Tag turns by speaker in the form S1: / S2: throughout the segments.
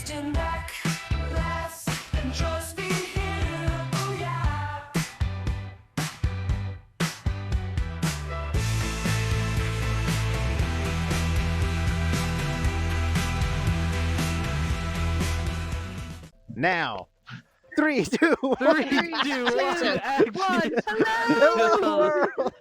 S1: Lifting back, less, and just be here. Oh yeah.
S2: Now, 3, 2, 1.
S3: 3, 2, 1, action!
S2: Hello, world.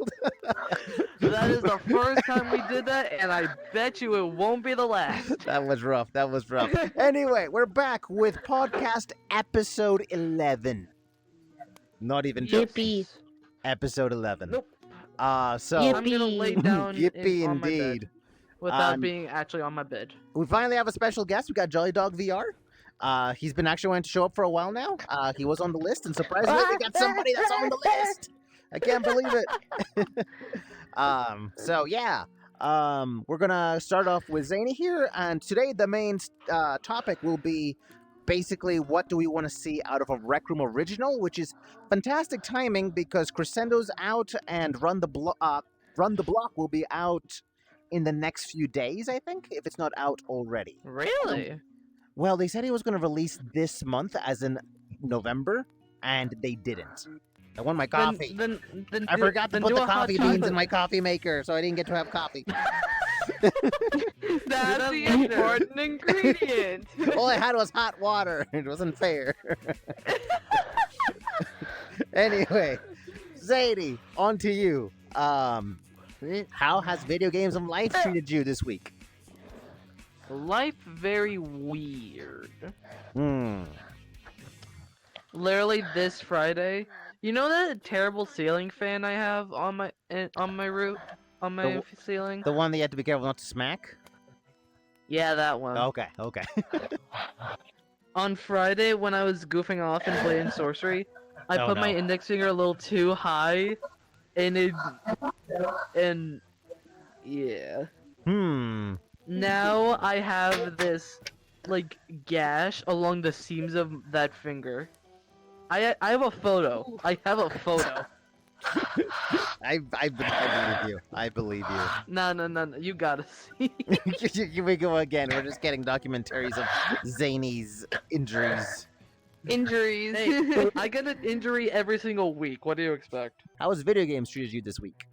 S3: That is the first time we did that, and I bet you it won't be the last.
S2: That was rough. That was rough. Anyway, we're back with podcast episode 11. Not even close.
S4: Yippee.
S2: Episode 11.
S3: Nope.
S2: So
S4: Yippee.
S3: I'm gonna lay down
S2: yippee
S3: on my
S2: indeed.
S3: bed without
S2: Um,
S3: being actually on my bed.
S2: We finally have a special guest. We got Jolly Dog VR. He's been actually wanting to show up for a while now. He was on the list, and surprisingly, we got somebody that's on the list. I can't believe it. So yeah, we're gonna start off with Zany here, and today the main topic will be basically what do we want to see out of a Rec Room original, which is fantastic timing because Crescendo's out and Run the Block will be out in the next few days, I think, if it's not out already.
S3: Really?
S2: Well, they said he was going to release this month, as in November, and they didn't. I want my coffee.
S3: Then
S2: I forgot to put the coffee beans in my coffee maker, so I didn't get to have coffee.
S5: That's the important ingredient.
S2: All I had was hot water. It wasn't fair. Anyway, Zadie, on to you. How has video games and life treated you this week?
S3: Life very weird.
S2: Hmm.
S3: Literally this Friday. You know that terrible ceiling fan I have on my roof, on my ceiling?
S2: The one that you have to be careful not to smack?
S3: Yeah, that one.
S2: Okay.
S3: On Friday, when I was goofing off and playing sorcery, I
S2: Oh,
S3: put my
S2: no.
S3: index finger a little too high, and yeah. Now I have this, like, gash along the seams of that finger. I have a photo. I have a photo.
S2: I believe you. I believe you.
S3: No. You gotta see.
S2: Here we go again. We're just getting documentaries of Zany's injuries.
S5: Injuries.
S3: Hey, I get an injury every single week. What do you expect?
S2: How has video games treated you this week?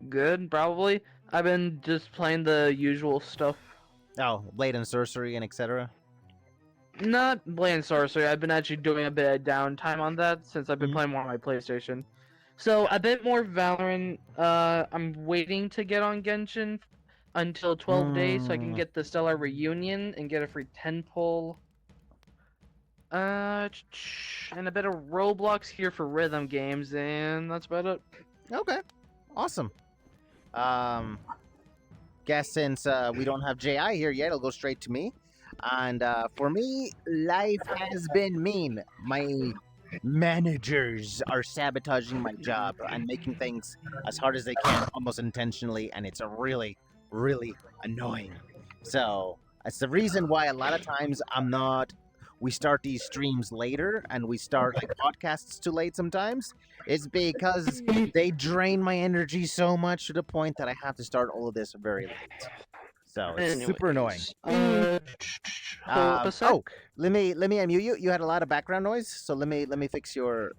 S3: Good, probably. I've been just playing the usual stuff.
S2: Oh, Blade and Sorcery and etc.
S3: Not playing sorcery. I've been actually doing a bit of downtime on that since I've been
S2: Mhm.
S3: playing more on my PlayStation. So a bit more Valorant. I'm waiting to get on Genshin until 12 days so I can get the Stellar Reunion and get a free 10 pull. And a bit of Roblox here for rhythm games, and that's about it.
S2: Okay, awesome. Guess since we don't have JI here yet, it'll go straight to me. And for me, life has been mean. My managers are sabotaging my job and making things as hard as they can, almost intentionally, and it's really, really annoying. So that's the reason why a lot of times we start these streams later and we start like podcasts too late sometimes. It's because they drain my energy so much to the point that I have to start all of this very late. So it's super annoying.
S3: Hold a sec.
S2: Oh, let me unmute you. You had a lot of background noise, so let me fix your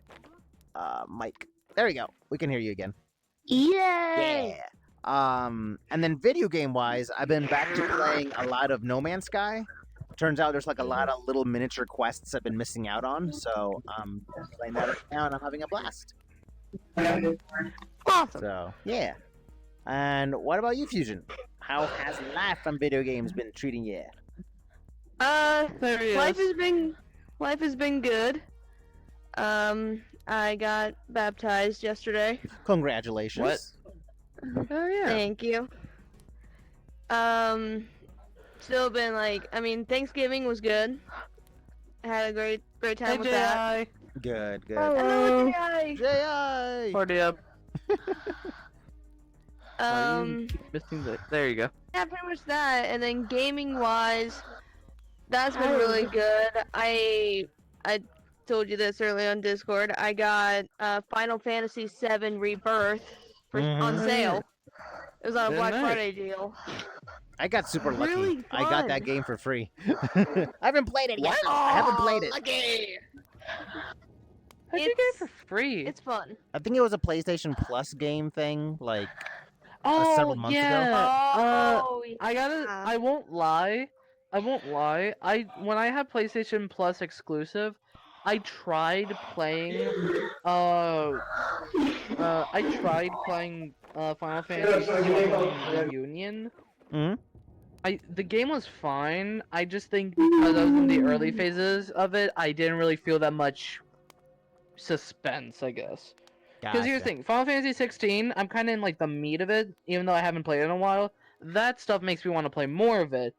S2: mic. There we go. We can hear you again.
S4: Yay!
S2: Yeah. And then video game wise, I've been back to playing a lot of No Man's Sky. Turns out there's like a lot of little miniature quests I've been missing out on, so I'm playing that right now and I'm having a blast.
S4: Awesome.
S2: So yeah. And what about you, Fusion? How has life on video games been treating you?
S3: There he
S5: Life
S3: is.
S5: has been good. I got baptized yesterday.
S2: Congratulations.
S3: What? Oh yeah.
S5: Thank you. Still been Thanksgiving was good. I had a great time with that.
S2: Good.
S5: Hello, Jai.
S2: J.I.
S3: Party up.
S5: Yeah,
S3: There you go.
S5: pretty much that. And then gaming wise, that's been really good. I told you this early on Discord. I got Final Fantasy VII Rebirth on sale. It was on a
S3: Very
S5: Black
S3: nice.
S5: Friday deal.
S2: I got super lucky.
S5: Really
S2: I got that
S5: fun.
S2: game for free. I haven't played it yet.
S3: What?
S2: Though. I haven't played it.
S5: Lucky.
S3: How'd you get it for
S5: It's-
S3: free?
S5: It's fun.
S2: I think it was a PlayStation Plus game thing, like
S3: Oh
S2: several months ago.
S3: yeah.
S5: Oh,
S3: I gotta.
S5: yeah.
S3: I won't lie. I won't lie. When I had PlayStation Plus exclusive, I tried playing. I tried playing Final Fantasy VII Reunion.
S2: Hmm.
S3: The game was fine. I just think because I was in the early phases of it, I didn't really feel that much suspense, I guess. Because here's the thing, Final Fantasy 16, I'm kind of in like the meat of it, even though I haven't played it in a while. That stuff makes me want to play more of it.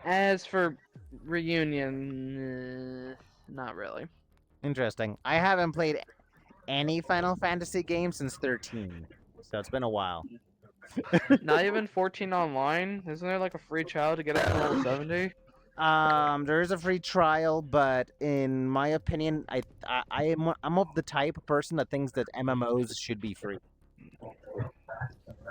S3: As for Reunion, not really.
S2: Interesting. I haven't played any Final Fantasy game since 13, so it's been a while.
S3: Not even 14 online. Isn't there like a free trial to get up to level 70?
S2: There is a free trial, but in my opinion, I'm of the type of person that thinks that MMOs should be free.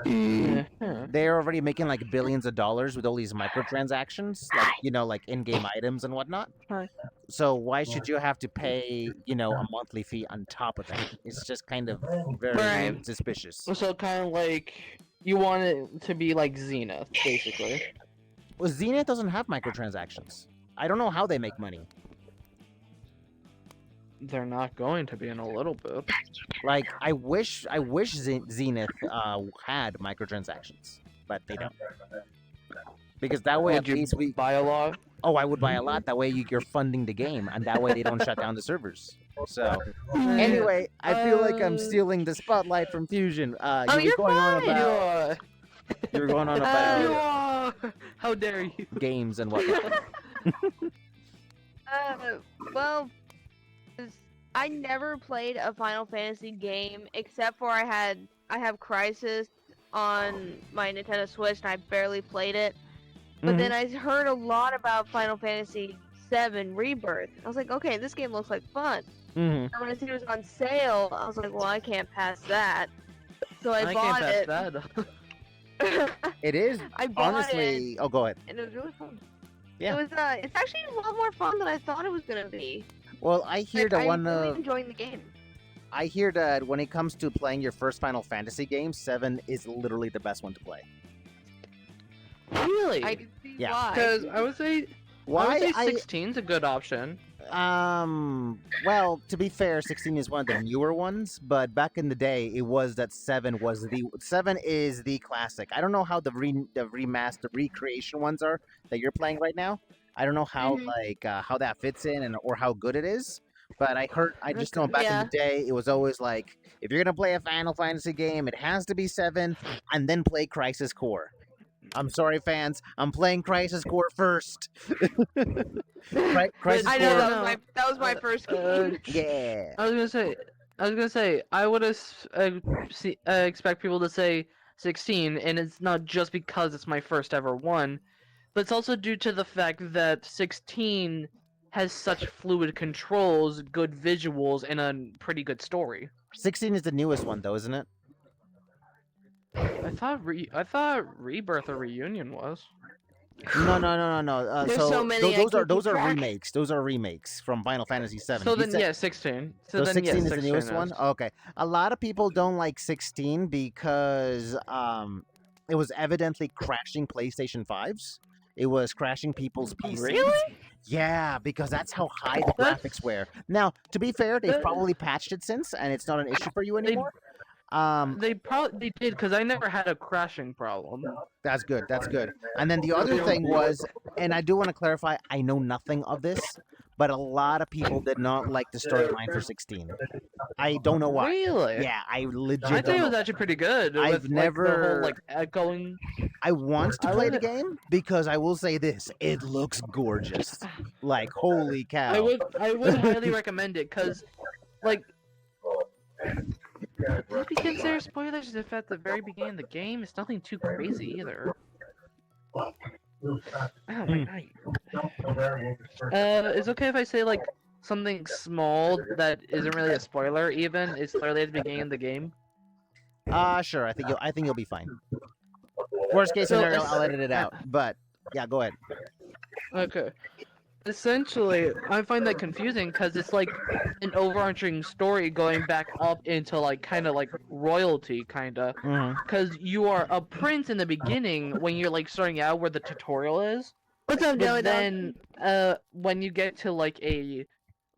S3: Yeah.
S2: They're already making like billions of dollars with all these microtransactions, like like in-game items and whatnot.
S3: Hi.
S2: So why should you have to pay, a monthly fee on top of that? It's just kind of very
S5: Right.
S2: suspicious.
S3: So kind of like you want it to be like Zenith, basically.
S2: Well, Zenith doesn't have microtransactions. I don't know how they make money.
S3: They're not going to be in a little bit.
S2: Like, I wish Zenith had microtransactions, but they don't. Because that way,
S3: Would
S2: at
S3: you
S2: least we.
S3: buy a lot?
S2: Oh, I would buy a lot. That way, you're funding the game, and that way they don't shut down the servers. So, anyway, I feel like I'm stealing the spotlight from Fusion.
S5: Oh,
S2: You were
S5: you're
S2: going on
S5: fine.
S2: about you were going on about
S3: You are. How dare you?
S2: games and whatnot.
S5: Well, I never played a Final Fantasy game except for I have Crisis on my Nintendo Switch and I barely played it. But then I heard a lot about Final Fantasy VII Rebirth. I was like, okay, this game looks like fun.
S2: Mm-hmm.
S5: And when I see it was on sale, I was like, well, I can't pass that. So I
S3: can't
S5: bought
S3: pass
S5: it.
S3: that.
S2: It is
S5: I bought it,
S2: honestly. Oh, go ahead.
S5: and it was really fun.
S2: Yeah.
S5: It was. It's actually a lot more fun than I thought it was gonna be.
S2: Well, I hear
S5: Like,
S2: that
S5: I'm really enjoying the game.
S2: I hear that when it comes to playing your first Final Fantasy game, 7 is literally the best one to play.
S3: Really?
S5: I can see
S2: Yeah.
S5: why.
S3: Because I would say
S2: Why?
S3: 16's a good option.
S2: Well, to be fair, 16 is one of the newer ones, but back in the day, it was that 7 is the classic. I don't know how the remaster recreation ones are that you're playing right now. I don't know how how that fits in or how good it is. But I just know back in the day, it was always like, if you're gonna play a Final Fantasy game, it has to be 7, and then play Crisis Core. I'm sorry, fans. I'm playing Crisis Core first. Crisis
S5: I know
S2: Core.
S5: that was my first game.
S2: Yeah.
S3: I was gonna say, I would expect people to say 16, and it's not just because it's my first ever one, but it's also due to the fact that 16 has such fluid controls, good visuals, and a pretty good story.
S2: 16 is the newest one, though, isn't it?
S3: I thought Rebirth or Reunion was.
S2: No.
S5: There's so many, I
S2: Those are
S5: can't keep track.
S2: remakes. Those are remakes from Final Fantasy VII.
S3: So
S2: He
S3: then,
S2: said-
S3: yeah, 16.
S2: So
S3: then,
S2: 16
S3: yes,
S2: is the newest
S3: 16
S2: one?
S3: is.
S2: Okay. A lot of people don't like 16 because it was evidently crashing PlayStation 5s. It was crashing people's PCs.
S3: Really?
S2: Yeah, because that's how high the graphics were. Now, to be fair, they've
S3: That-
S2: probably patched it since, and it's not an issue for you
S3: They-
S2: anymore.
S3: They did, because I never had a crashing problem.
S2: That's good. That's good. And then the other thing was, and I do want to clarify, I know nothing of this, but a lot of people did not like the storyline for 16. I don't know why.
S3: Really?
S2: Yeah, I legit
S3: I think
S2: don't
S3: it was
S2: know.
S3: actually pretty good.
S2: I've
S3: with,
S2: never-
S3: like, the whole, like, echoing.
S2: I want to
S3: I
S2: play
S3: would-
S2: the game because I will say this: it looks gorgeous. Like, holy cow!
S3: I would highly recommend it, because, like, would be considered spoilers if at the very beginning of the game? It's nothing too crazy either. Oh my god. It's okay if I say, like, something small that isn't really a spoiler even. It's literally at the beginning of the game.
S2: Sure. I think you'll be fine. Worst case
S3: So,
S2: scenario, I'll edit it out. But yeah, go ahead.
S3: Okay. Essentially, I find that confusing because it's like an overarching story going back up into like kind of like royalty, kind of.
S2: Hmm.
S3: Because you are a prince in the beginning when you're like starting out where the tutorial is.
S5: What's up,
S3: But
S5: Joey?
S3: then, when you get to like a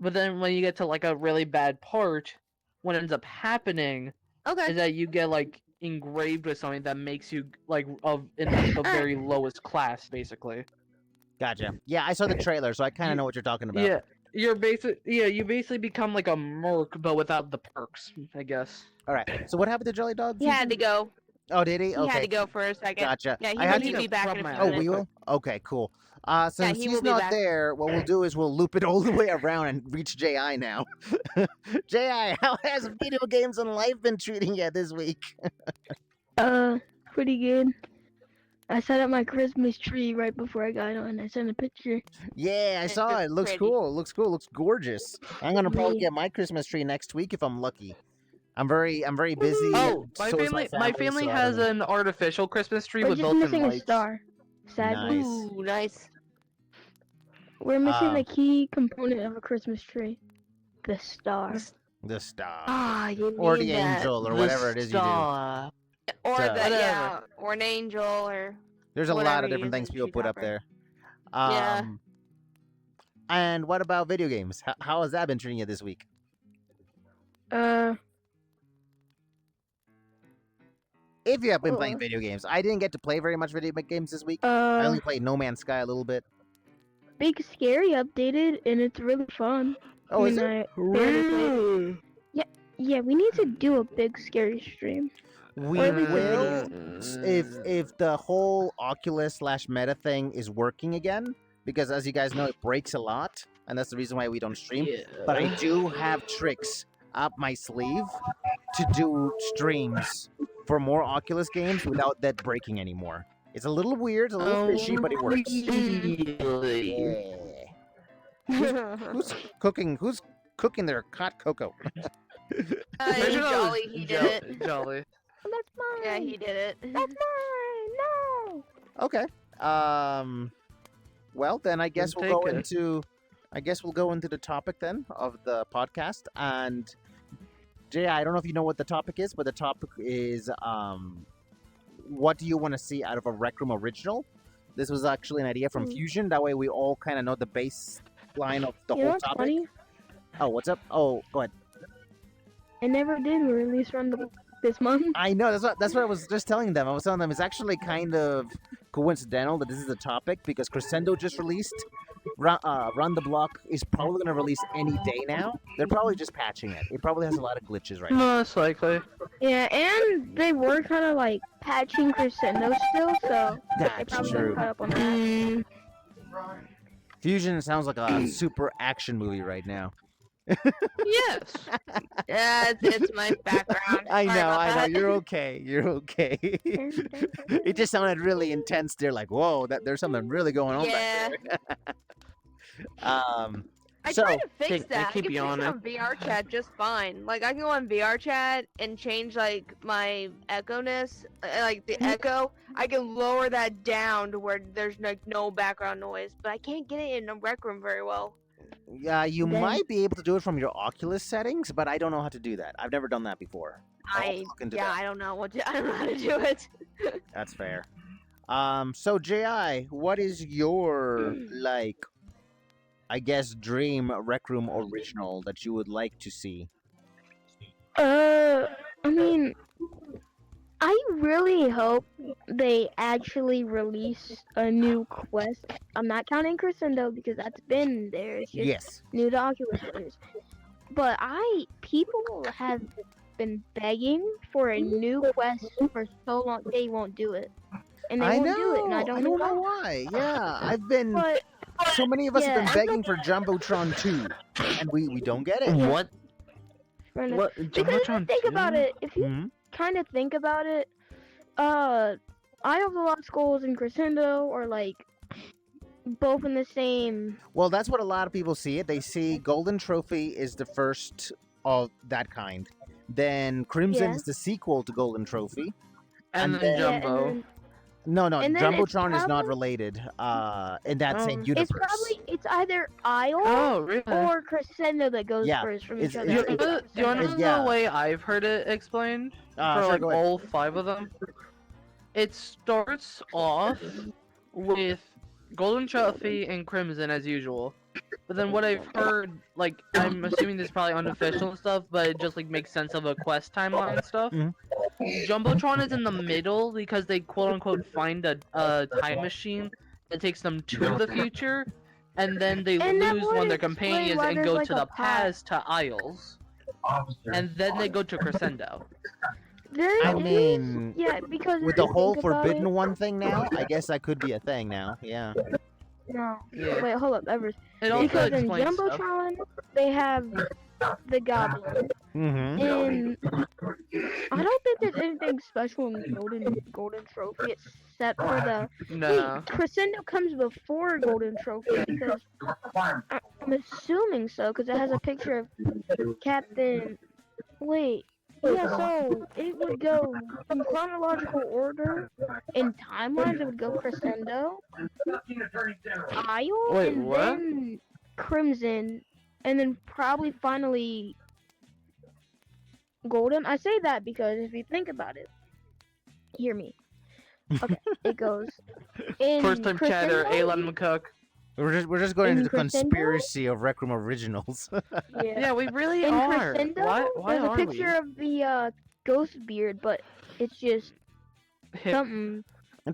S3: really bad part, what ends up happening
S5: Okay.
S3: is that you get like engraved with something that makes you like in like the very lowest class, basically.
S2: Gotcha. Yeah, I saw the trailer, so I kind of know what you're talking about.
S3: Yeah, you basically become like a merc, but without the perks, I guess.
S2: All right. So what happened to Jelly Dog?
S5: He had to go.
S2: Oh, did he?
S5: He
S2: Okay.
S5: had to go for a second.
S2: Gotcha.
S5: Yeah,
S2: I had
S5: he'll
S2: to.
S5: be back in a
S3: rub
S5: few
S3: my
S2: Oh,
S3: eyes.
S2: we
S5: minutes.
S2: will. Okay, cool. Since
S5: he
S2: he's
S5: will be
S2: not
S5: back.
S2: there, what we'll do is we'll loop it all the way around and reach Ji now. Ji, how has video games and life been treating you this week?
S4: Pretty good. I set up my Christmas tree right before I got on. I sent a picture.
S2: Yeah, I
S5: It's
S2: saw it. Looks
S5: pretty.
S2: cool. Looks cool. Looks gorgeous. I'm gonna probably
S4: Yeah.
S2: get my Christmas tree next week if I'm lucky. I'm very busy.
S3: Oh,
S2: and
S3: my
S2: so is
S3: family
S2: so I
S3: has
S2: don't know.
S3: an artificial Christmas tree
S4: We're
S3: with
S4: just
S3: built-in
S4: missing a
S3: lights.
S4: star. Sadly,
S2: Nice.
S5: Ooh, nice.
S4: we're missing
S2: Um,
S4: a key component of a Christmas tree. The star.
S2: The star.
S5: Ah, you
S2: Or the
S5: need that.
S2: angel or
S3: The
S2: whatever it is you do.
S3: star.
S5: Or
S2: So-
S5: that, yeah,
S3: Whatever.
S5: or an angel, or
S2: There's a lot
S5: whatever
S2: of
S5: you
S2: different
S5: use
S2: things
S5: in
S2: people
S5: tree
S2: put up
S5: topper.
S2: there.
S5: Yeah.
S2: And what about video games? How has that been treating you this week? If you have been playing
S4: Uh.
S2: video games, I didn't get to play very much video games this week. I only played No Man's Sky a little bit.
S4: Big Scary updated and it's really fun.
S2: Oh, is it?
S4: I barely played it. Yeah, we need to do a Big Scary stream.
S2: We
S4: Or we could
S2: will
S3: Mm.
S2: if the whole Oculus / Meta thing is working again, because as you guys know, it breaks a lot, and that's the reason why we don't stream.
S3: Yeah.
S2: But I do have tricks up my sleeve to do streams for more Oculus games without that breaking anymore. It's a little weird, a little fishy, but it works.
S3: Really?
S2: Yeah. Who's cooking their hot cocoa?
S3: Pretty sure that was
S5: Jolly, he did it.
S3: Jolly.
S4: That's mine.
S5: Yeah, he did it.
S4: That's mine. No.
S2: Okay. Well, then I guess
S3: Then
S2: we'll go
S3: take it.
S2: into the topic then of the podcast. And Jay, I don't know if you know what the topic is, but the topic is what do you want to see out of a Rec Room original? This was actually an idea from Fusion. That way we all kind of know the baseline of the
S4: You know
S2: whole
S4: what's
S2: topic.
S4: funny?
S2: Oh, what's up? Oh, go ahead.
S4: It never did release Run the this month.
S2: I know that's what I was just telling them. I was telling them it's actually kind of coincidental that this is the topic because Crescendo just released. Run the Block is probably going to release any day now. They're probably just patching it. It probably has a lot of glitches right now.
S3: Most likely.
S4: Yeah, and they were kind of like patching Crescendo still, so they
S2: That's
S4: probably
S2: true.
S4: got caught up on that.
S2: Fusion sounds like a super action movie right now.
S3: Yes.
S5: Yeah, it's my background.
S2: I
S5: Sorry
S2: know,
S5: about
S2: I know.
S5: that.
S2: You're okay. You're okay. It just sounded really intense there. Like, whoa, there's something really going on
S5: Yeah.
S2: back there.
S5: I
S2: So,
S5: tried to fix
S3: keep-
S5: that. I
S3: keep
S5: can fix it
S3: yawning.
S5: on VR chat just fine. Like I can go on VR chat and change like my echo-ness, like the echo. I can lower that down to where there's like no background noise, but I can't get it in a rec room very well.
S2: yeah, you
S4: Then-
S2: might be able to do it from your Oculus settings, but I don't know how to do that. I've never done that before. I'll have to look into that.
S5: I don't know I don't know how to do it.
S2: That's fair. So Ji, what is your like, I guess, dream Rec Room original that you would like to see?
S4: I mean, I really hope they actually release a new quest. I'm not counting Crescendo because that's been there. It's just
S2: Yes.
S4: new to Oculus players. But people have been begging for a new quest for so long they won't do it. And they
S2: I
S4: won't
S2: know.
S4: do it, and I don't know why.
S2: why. Yeah, I've been.
S4: But
S2: So many of us have
S4: yeah,
S2: been
S4: I'm
S2: begging for Jumbotron 2, and we don't get it.
S3: What?
S4: Brenda,
S3: What?
S4: because if you
S3: Jumbotron
S4: think
S3: 2?
S4: about it, if you
S2: Mhm.
S4: kind of think about it, Eye of the Lost Skulls and Crescendo are like both in the same.
S2: Well, that's what a lot of people see it. They see Golden Trophy is the first of that kind. Then Crimson
S4: Yeah.
S2: is the sequel to Golden Trophy.
S3: And
S2: And
S3: then
S2: then-
S3: Jumbo.
S4: Yeah, and
S2: No,
S4: And then it's
S2: Jumbotron is not
S4: probably-
S2: related. In that same
S3: Oh.
S2: universe.
S4: it's either Isle
S3: Oh, really?
S4: or Crescendo that goes
S2: Yeah,
S4: first from
S2: it's-
S4: each
S3: Do you,
S4: other. I think
S3: do
S4: it's
S3: you want to
S4: Crescendo.
S3: know
S2: Yeah.
S3: the way I've heard it explained for
S2: Sure,
S3: like
S2: go ahead.
S3: all 5 of them? It starts off with Golden Trophy and Crimson as usual. But then what I've heard, like, I'm assuming this is probably unofficial and stuff, but it just like makes sense of a quest timeline and stuff.
S2: Mhm.
S3: Jumbotron is in the middle because they quote unquote find a time machine that takes them to the future, and then they
S4: And that
S3: lose
S4: would
S3: one of their
S4: explain
S3: companions
S4: why
S3: and
S4: there's,
S3: go
S4: like,
S3: to
S4: a
S3: the
S4: pot.
S3: past to Isles, and then they go to Crescendo.
S4: There
S2: I
S4: is-
S2: mean,
S4: yeah, because
S2: with
S4: if
S2: the
S4: you
S2: whole
S4: think about
S2: Forbidden
S4: it-
S2: One thing now, I guess that could be a thing now. Yeah.
S4: No.
S3: Yeah.
S4: Wait, hold up, Everest.
S3: It also
S4: Because in
S3: explains stuff.
S4: Jumbotron, they have the Goblin.
S2: Mm-hmm.
S4: And I don't think there's anything special in Golden Trophy except for the
S3: No.
S4: Wait, Crescendo comes before Golden Trophy because I'm assuming so because it has a picture of Captain. Wait, yeah, so it would go in chronological order in timelines. It would go Crescendo, Isle,
S3: Wait,
S4: and
S3: what?
S4: then Crimson, and then probably finally Golden. I say that because if you think about it, hear me. Okay, it goes in
S3: First time chatter,
S4: Crescendo,
S3: Alan McCook.
S2: We're just going
S4: In
S2: into the
S4: Crescendo?
S2: conspiracy of Rec Room Originals.
S4: Yeah.
S3: Yeah, we really
S4: In
S3: are.
S4: Crescendo,
S3: Why
S4: there's a
S3: are
S4: picture of the ghost beard, but it's just
S3: we?
S4: something.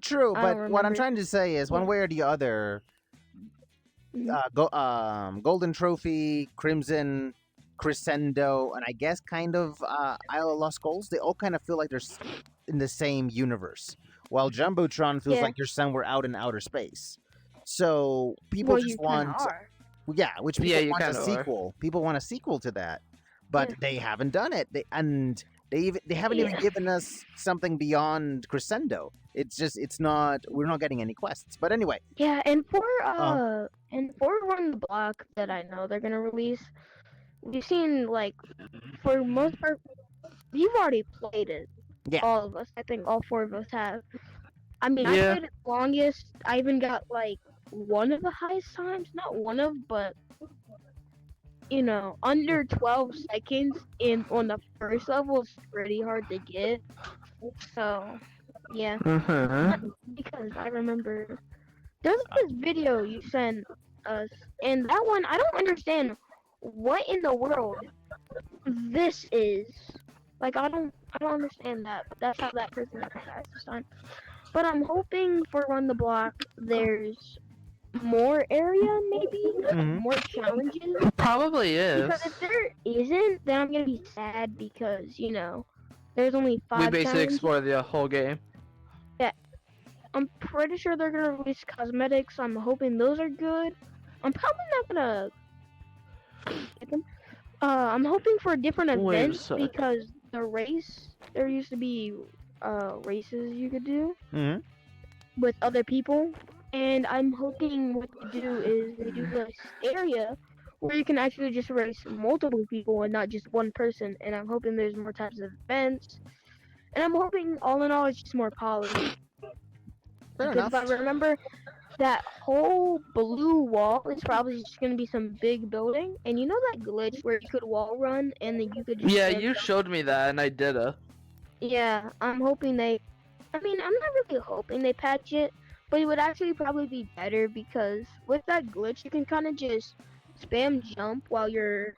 S2: True,
S4: I
S2: but
S4: don't
S2: what I'm
S4: remember.
S2: trying to say is, one
S4: Yeah.
S2: way or the other, Golden Trophy, Crimson, Crescendo, and I guess kind of Isle of Lost Skulls, they all kind of feel like they're in the same universe, while Jumbotron feels
S4: Yeah.
S2: like you're somewhere out in outer space. So people
S4: Well,
S2: just
S4: you kinda
S2: want,
S4: are.
S2: yeah, which people
S3: Yeah, you
S2: want a
S3: kinda are.
S2: sequel. People want a sequel to that, but
S4: Yeah.
S2: they haven't done it. They haven't even
S4: Yeah.
S2: given us something beyond Crescendo. It's not. We're not getting any quests. But anyway,
S4: Yeah, and for Run the Block that I know they're gonna release, we've seen like for most part, you've already played it.
S2: Yeah.
S4: All of us, I think all 4 of us have. I mean, I
S3: Yeah.
S4: played it the longest. I even got like one of the highest times, not one of, but you know, under 12 seconds in on the first level is pretty hard to get. So, yeah. Because I remember there's this video you sent us, and that one I don't understand what in the world this is. Like I don't understand that. But that's how that person got this time. But I'm hoping for Run the Block there's more area, maybe
S2: Mhm.
S4: more challenges.
S3: Probably is.
S4: Because if there isn't, then I'm gonna be sad because you know there's only 5
S3: We basically
S4: challenges.
S3: explored the whole game.
S4: I'm pretty sure they're gonna release cosmetics. I'm hoping those are good. I'm probably not gonna get them. I'm hoping for different
S3: Wait a
S4: events
S3: sec.
S4: because the race there used to be races you could do
S2: Mhm.
S4: with other people, and I'm hoping what they do is they do this area where you can actually just race multiple people and not just one person. And I'm hoping there's more types of events, and I'm hoping all in all it's just more polished.
S2: Fair
S4: Because
S2: enough.
S4: if I remember, that whole blue wall is probably just gonna be some big building, and you know that glitch where you could wall run and then you could just
S3: Yeah,
S4: stand
S3: you
S4: up?
S3: showed me that, and I did it.
S4: Yeah, I'm hoping they. I mean, I'm not really hoping they patch it, but it would actually probably be better because with that glitch, you can kind of just spam jump while you're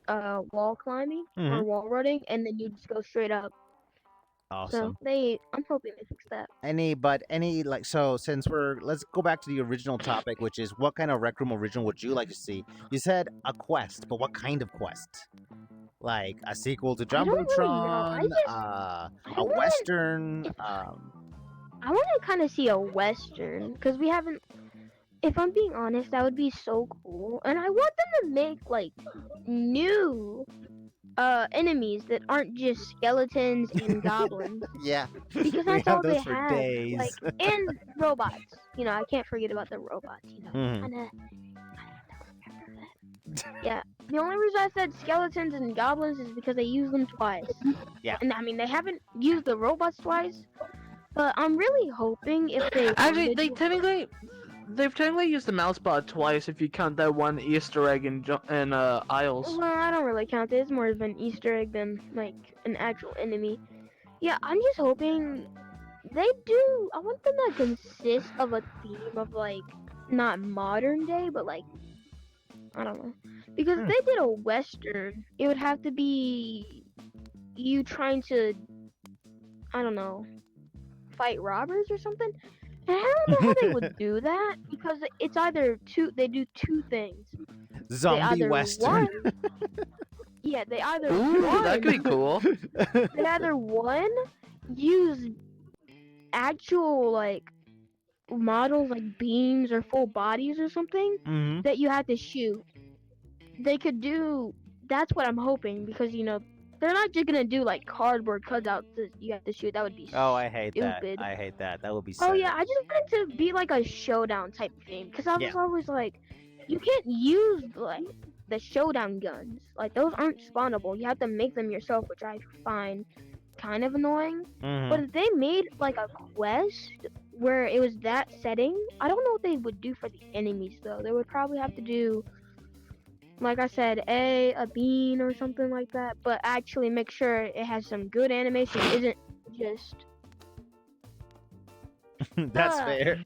S4: wall climbing or
S2: Mhm.
S4: wall running, and then you just go straight up.
S2: Awesome.
S4: So I'm hoping they fix that.
S2: Any like, so since let's go back to the original topic, which is what kind of Rec Room original would you like to see? You said a quest, but what kind of quest? Like a sequel to
S4: I don't really know. I
S2: Jumbotron,
S4: just-
S2: a
S4: want-
S2: western.
S4: I want to kind of see a western because we haven't. If I'm being honest, that would be so cool, and I want them to make like new enemies that aren't just skeletons and goblins
S2: Yeah,
S4: because
S2: we
S4: that's
S2: have
S4: all
S2: those
S4: they
S2: for
S4: have.
S2: days.
S4: Like and robots. You know, I can't forget about the robots. You know,
S2: Mhm.
S4: kind of. Yeah, the only reason I said skeletons and goblins is because they use them twice.
S2: Yeah.
S4: And I mean, they haven't used the robots twice, But I'm really hoping if they
S3: Actually,
S4: wanted to-
S3: they've technically used the mouse bot twice if you count that one Easter egg in Isles.
S4: Well, I don't really count it. It's more of an Easter egg than like an actual enemy. Yeah, I'm just hoping they do. I want them to consist of a theme of like not modern day, but like I don't know. Because if they did a western, it would have to be you trying to I don't know fight robbers or something. And I don't know how they would do that because it's either two. They do two things. They
S2: Zombie
S4: either
S2: western.
S4: one, yeah, they either
S3: Ooh,
S4: one,
S3: that could be cool.
S4: they either one use actual like models like beams or full bodies or something
S2: hmm
S4: that you have to shoot. They could do. That's what I'm hoping because they're not just gonna do like cardboard cutouts that you have to shoot. That would be
S2: Oh, I hate
S4: stupid.
S2: that. I hate that. That would be
S4: Oh
S2: sad.
S4: yeah, I just want it to be like a showdown type thing because I was
S2: Yeah.
S4: always like, you can't use like the showdown guns. Like those aren't spawnable. You have to make them yourself, which I find kind of annoying.
S2: Mhm.
S4: But if they made like a quest where it was that setting, I don't know what they would do for the enemies though. They would probably have to do, like I said, a bean or something like that, but actually make sure it has some good animation. Isn't just
S2: That's
S4: Ah.
S2: fair.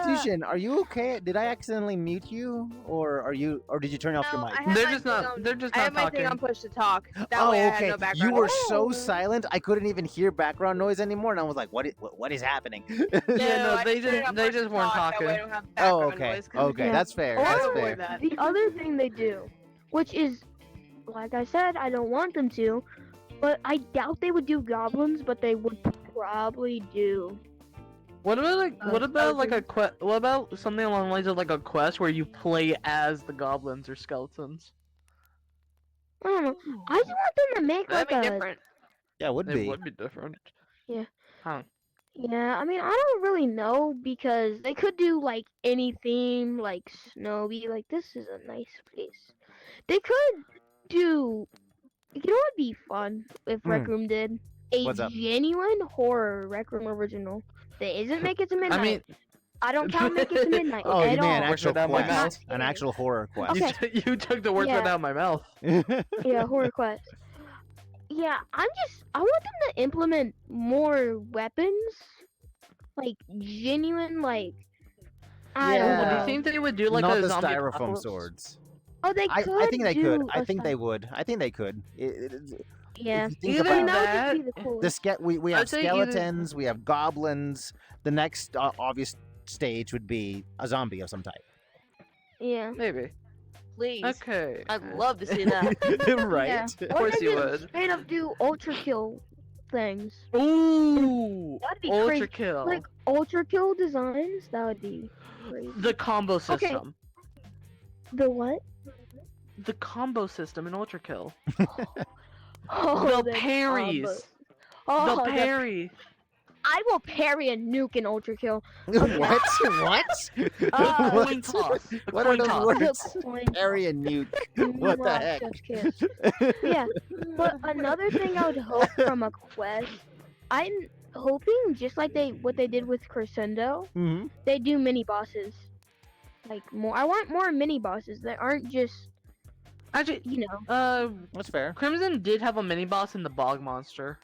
S2: Fusion, are you okay? Did I accidentally mute you, or did you turn off your
S5: No,
S2: mic?
S5: I have
S3: They're
S5: my
S3: just
S5: thing
S3: not.
S5: on-
S3: They're just
S5: I
S3: not
S5: have my thing on
S3: talking.
S5: push to talk. That
S2: Oh,
S5: way I
S2: okay.
S5: had no background.
S2: You were
S5: noise.
S2: so
S4: Oh.
S2: silent, I couldn't even hear background noise anymore, and I was like, "What is happening?"
S3: Yeah, no,
S5: I
S3: they
S5: just turned
S3: just-
S5: on
S3: they
S5: push to
S3: just weren't
S5: talk, that way I
S3: talking.
S5: don't have
S2: Oh,
S5: background
S2: okay.
S5: noise 'cause
S2: Okay,
S4: Yeah.
S2: that's fair.
S4: Or
S2: That's
S5: avoid
S2: fair.
S5: that.
S4: the other thing they do, which is, like I said, I don't want them to, but I doubt they would do goblins, but they would probably do.
S3: What about like
S4: Uh,
S3: what about like a
S4: skeleton.
S3: quest? What about something along the lines of like a quest where you play as the goblins or skeletons?
S4: I don't know. I just want them to make
S5: That'd
S4: like
S5: be
S4: a.
S5: different.
S2: Yeah, it would
S3: It
S2: be.
S3: would be different.
S4: Yeah.
S3: Huh.
S4: Yeah, I mean, I don't really know because they could do like any theme, like snowy, like this is a nice place. They could do. You know what'd be fun if
S2: Hmm.
S4: Rec Room did? A
S2: What's up?
S4: genuine horror Rec Room original. That isn't Make It to Midnight.
S3: I mean,
S4: I don't count Make It to Midnight
S2: Oh,
S4: at
S2: you mean an
S4: all.
S2: actual
S3: Without my
S2: quest?
S4: mouth.
S2: An actual horror quest.
S4: Okay.
S3: you took the words
S4: Yeah.
S3: right out of my mouth.
S4: Yeah, horror quest. Yeah, I want them to implement more weapons, like genuine, like I don't
S2: Yeah.
S3: Well, do
S4: know.
S3: you think they would do like
S2: Not
S3: a
S2: the
S3: zombie
S2: styrofoam
S3: apocalypse?
S2: swords.
S4: Oh, they
S2: I
S4: could.
S2: think they could.
S4: do
S2: I
S4: a
S2: think they
S4: sty-
S2: would. I think they could.
S4: Yeah.
S2: If you think
S3: Either
S4: I mean,
S2: about
S4: that would
S3: that-
S4: just be the coolest.
S2: the we have
S3: I'd say either-
S2: skeletons, we have goblins. The next obvious stage would be a zombie of some type.
S4: Yeah.
S3: Maybe.
S5: Please.
S3: Okay.
S5: I'd love to see that.
S2: Right?
S4: Yeah.
S3: Of course
S4: Or they
S3: you
S4: just
S3: would.
S4: straight up do ultra kill things.
S3: Ooh,
S4: That'd be
S3: ultra
S4: crazy.
S3: kill.
S4: Like ultra kill designs. That would be crazy.
S3: The combo
S4: Okay.
S3: system.
S4: The what?
S3: The combo system in ultra kill.
S4: Oh,
S3: the parries.
S4: combos. Oh,
S3: the
S4: the-
S3: parry.
S4: I will parry a nuke in ultra kill.
S2: What? What?
S4: Uh,
S2: What?
S3: Coin toss. The
S2: What are
S3: coin
S2: those
S3: toss.
S2: words?
S4: Coin
S2: Area nuke. What the
S4: Mwah,
S2: heck?
S4: chef's kiss. Yeah, but another thing I would hope from a quest, I'm hoping just like what they did with Crescendo,
S2: hmm
S4: they do mini bosses. Like more, I want more mini bosses that aren't just
S3: Actually,
S2: That's fair.
S3: Crimson did have a mini boss in the bog monster.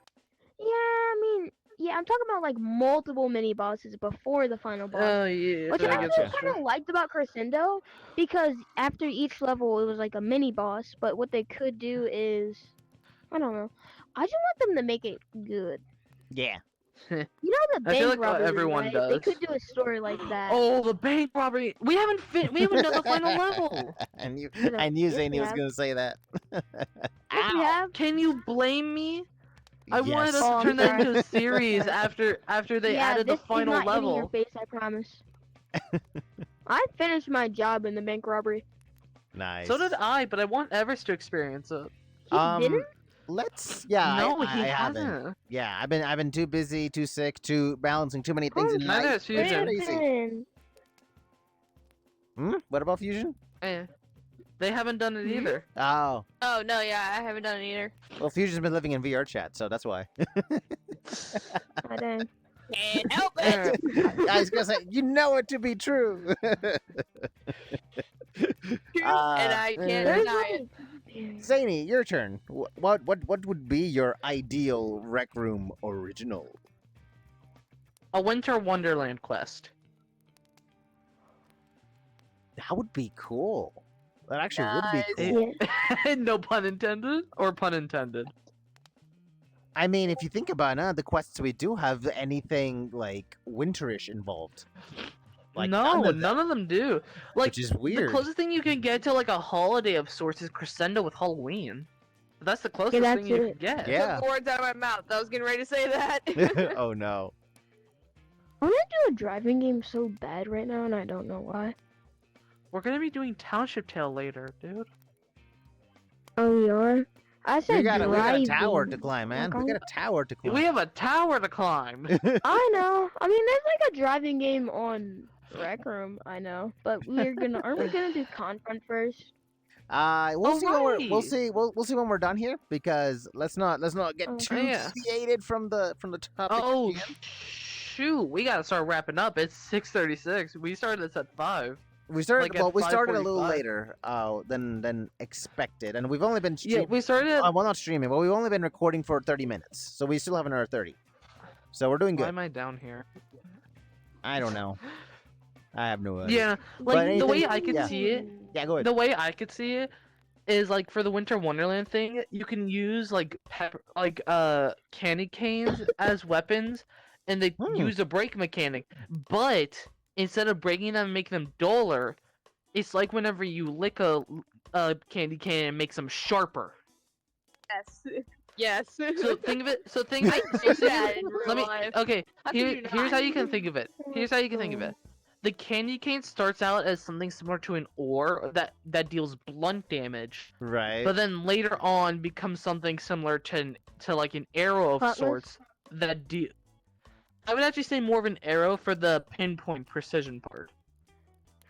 S4: Yeah, I mean, yeah, I'm talking about like multiple mini bosses before the final boss.
S3: Yeah.
S4: Which
S3: I
S4: I
S3: guess
S4: actually
S3: that's
S4: kind
S3: true.
S4: of liked about Crescendo because after each level it was like a mini boss. But what they could do is, I don't know. I just want them to make it good.
S2: Yeah.
S4: You know the
S3: I feel
S4: bank
S3: like
S4: robbery,
S3: everyone
S4: right?
S3: does.
S4: They could do a story like that.
S3: Oh, the bank robbery. We haven't done the final level.
S2: I knew.
S4: Yeah,
S2: I knew
S4: yes,
S2: Zany
S4: we
S2: was
S4: have.
S2: gonna say that.
S4: Yes, we have.
S3: Can you blame me? I wanted
S2: Yes.
S3: us
S4: Oh,
S3: to
S4: I'm
S3: turn that
S4: sorry.
S3: into a series after they
S4: Yeah,
S3: added the
S4: this is
S3: final
S4: not hitting your
S3: level.
S4: face, I promise. I finished my job in the bank robbery.
S2: Nice.
S3: So did I, but I want Everest to experience it.
S4: He didn't.
S2: Let's. Yeah.
S3: no,
S2: I
S3: he
S2: haven't.
S3: hasn't.
S2: Yeah, I've been too busy, too sick, too balancing too many things
S4: Oh,
S2: in
S3: Neither
S2: life.
S3: is Fusion.
S2: Crazy.
S4: Listen.
S2: What about fusion?
S3: Eh. They haven't done it either.
S2: Oh,
S5: Oh no, yeah, I haven't done it either.
S2: well, fusion's been living in VR chat, so that's why.
S4: Ah, dang.
S5: Can't help it.
S2: I was gonna say, you know it to be true.
S5: And I can't
S4: There's
S5: deny it.
S4: like
S2: Zany, your turn. What would be your ideal Rec Room original?
S3: A Winter Wonderland quest.
S2: That would be cool. That actually would be
S5: Nice.
S2: cool.
S4: yeah.
S3: No pun intended, or pun intended.
S2: I mean, if you think about it, none of the quests we do have anything like winterish involved. Like,
S3: no,
S2: none of them,
S3: do. Like
S2: which is
S3: the
S2: weird.
S3: closest thing you can get to like a holiday of sorts is Crescendo with Halloween. That's the closest
S4: that's
S3: thing you
S4: it.
S3: can get.
S2: Yeah.
S5: Took the words out of my mouth. I was getting ready to say that.
S2: Oh no.
S4: I want to do a driving game so bad right now, and I don't know why.
S3: We're gonna be doing Township Tale later, dude.
S4: Oh, we are. I said
S2: We got a tower to
S4: driving.
S2: climb, man.
S4: Okay.
S2: We got a tower to climb.
S3: We have a tower to climb.
S4: I know. I mean, there's like a driving game on Rec Room. I know, but aren't we gonna do Confront first?
S2: We'll see when we'll
S3: Alright.
S2: see we'll see when we're done here because let's not get
S4: Oh,
S2: too
S3: yeah.
S2: deviated from the topic.
S3: Oh
S2: again.
S3: shoot, we gotta start wrapping up. It's 6:36. We started this at 5.
S2: We started
S3: like at
S2: well. We started a little
S3: 5:45.
S2: later than expected, and we've only been
S3: Yeah,
S2: streaming.
S3: we started.
S2: Well, not streaming. Well, we've only been recording for 30 minutes, so we still have another 30. So we're doing
S3: Why
S2: good.
S3: am I down here?
S2: I don't know. I have no idea.
S3: Yeah,
S2: But
S3: like the way
S2: anything-
S3: I could
S2: yeah.
S3: see it,
S2: Yeah, go ahead.
S3: the way I could see it is like for the Winter Wonderland thing, you can use like candy canes as weapons, and they
S2: Hmm.
S3: use a break mechanic. But instead of breaking them and making them duller, it's like whenever you lick a candy cane and makes them sharper.
S5: Yes. Yes.
S3: So think of it. So think of
S5: I
S3: it.
S5: do
S3: So think of
S5: that
S3: it.
S5: in real
S3: Let me.
S5: life.
S3: Okay.
S5: How could you
S3: Here's how
S5: not?
S3: you can think of it. Here's how you can think of it. The candy cane starts out as something similar to an ore that deals blunt damage,
S2: Right.
S3: but then later on becomes something similar to like an arrow of
S4: Cutlass?
S3: sorts that do. I would actually say more of an arrow for the pinpoint precision part.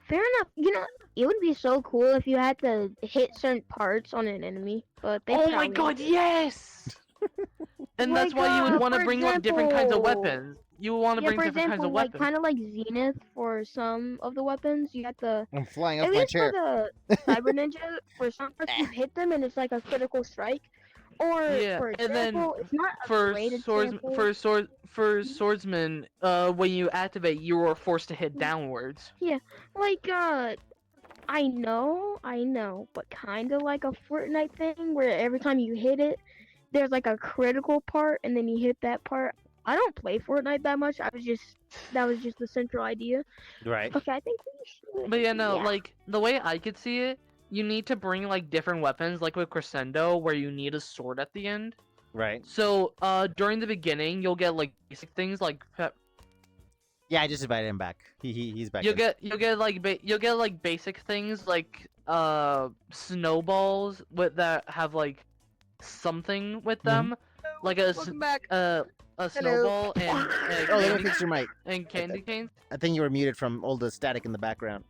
S4: Fair enough. You know, it would be so cool if you had to hit certain parts on an enemy, but they
S3: Oh my
S4: probably
S3: god,
S4: won't.
S3: yes! And that's
S4: Like,
S3: why you would want to
S4: for
S3: bring like different kinds of
S4: example-
S3: weapons. You would want to
S4: Yeah,
S3: bring
S4: for
S3: different kinds
S4: example,
S3: of
S4: like
S3: weapons.
S4: kind of like Zenith for some of the weapons, you have to.
S2: I'm flying
S4: At
S2: off my
S4: least
S2: chair.
S4: for the Cyber Ninja, for some parts you hit them and it's like a critical strike. Or
S3: Yeah,
S4: for
S3: and then
S4: example, it's not a
S3: for
S4: great
S3: swords
S4: example.
S3: for swordsman, when you activate, you are forced to hit downwards.
S4: Like I know, but kind of like a Fortnite thing where every time you hit it, there's like a critical part, and then you hit that part. I don't play Fortnite that much. That was just the central idea.
S2: Right.
S4: Okay, I think we should.
S3: But yeah, no,
S4: yeah.
S3: like the way I could see it, you need to bring like different weapons, like with Crescendo, where you need a sword at the end.
S2: Right.
S3: So during the beginning, you'll get like basic things like
S2: Yeah, I just invited him back. He's back.
S3: you'll
S2: in.
S3: get like basic things like snowballs with that have like something with them, like
S5: Welcome back.
S3: a snowball and
S2: Oh, let me
S3: candy,
S2: fix your mic.
S3: and candy canes.
S2: I think you were muted from all the static in the background.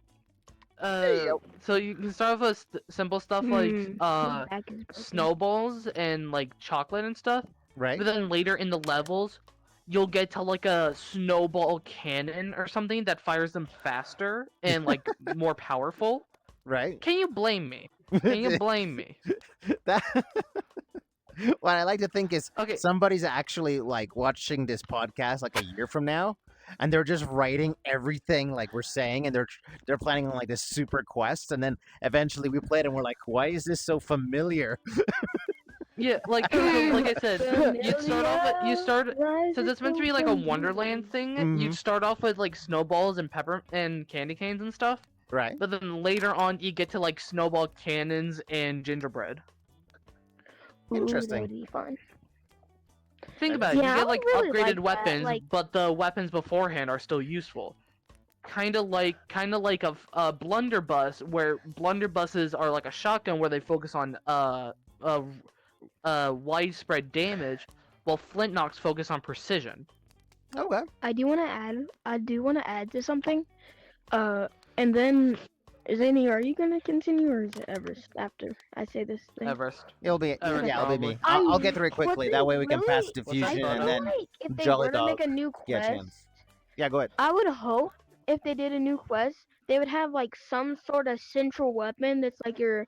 S3: So you can start off with simple stuff like
S4: Back is broken.
S3: snowballs and like chocolate and stuff.
S2: Right.
S3: But then later in the levels, you'll get to like a snowball cannon or something that fires them faster and like more powerful.
S2: Right.
S3: Can you blame me? Can you blame me?
S2: That. What I like to think is
S3: Okay.
S2: somebody's actually like watching this podcast like a year from now, and they're just writing everything like we're saying, and they're planning on like this super quest, and then eventually we play it, and we're like, why is this so familiar?
S3: Yeah, like I said, you'd start off with
S4: Rise
S3: since
S4: is
S3: it's meant to be
S4: so
S3: like a
S4: familiar.
S3: Wonderland thing.
S2: Mhm.
S3: You'd start off with like snowballs and pepper and candy canes and stuff.
S2: Right.
S3: But then later on, you get to like snowball cannons and gingerbread.
S4: Ooh,
S2: Interesting.
S4: that would be fun.
S3: Think about it.
S4: Yeah,
S3: You
S4: I
S3: get
S4: would
S3: like
S4: really
S3: upgraded
S4: like that,
S3: weapons,
S4: like-
S3: but the weapons beforehand are still useful. Kind of like a blunderbuss, where blunderbusses are like a shotgun where they focus on widespread damage, while flint knocks focus on precision.
S2: Okay.
S4: I do want to add to something. And then Zany, are you gonna continue or is it Everest after I say this thing?
S3: Everest.
S2: It'll be
S3: Everest,
S2: yeah, it'll be
S3: probably.
S2: me. I'll get through it
S4: What
S2: quickly.
S4: they
S2: That way we can pass
S4: really-
S3: What's that,
S2: diffusion
S4: I
S2: and
S3: Photo?
S2: then
S4: feel like if they
S2: Jolly
S4: were to make
S2: Dog
S4: a new
S2: get a
S4: quest,
S2: chance. Yeah, go ahead.
S4: I would hope if they did a new quest, they would have like some sort of central weapon that's like your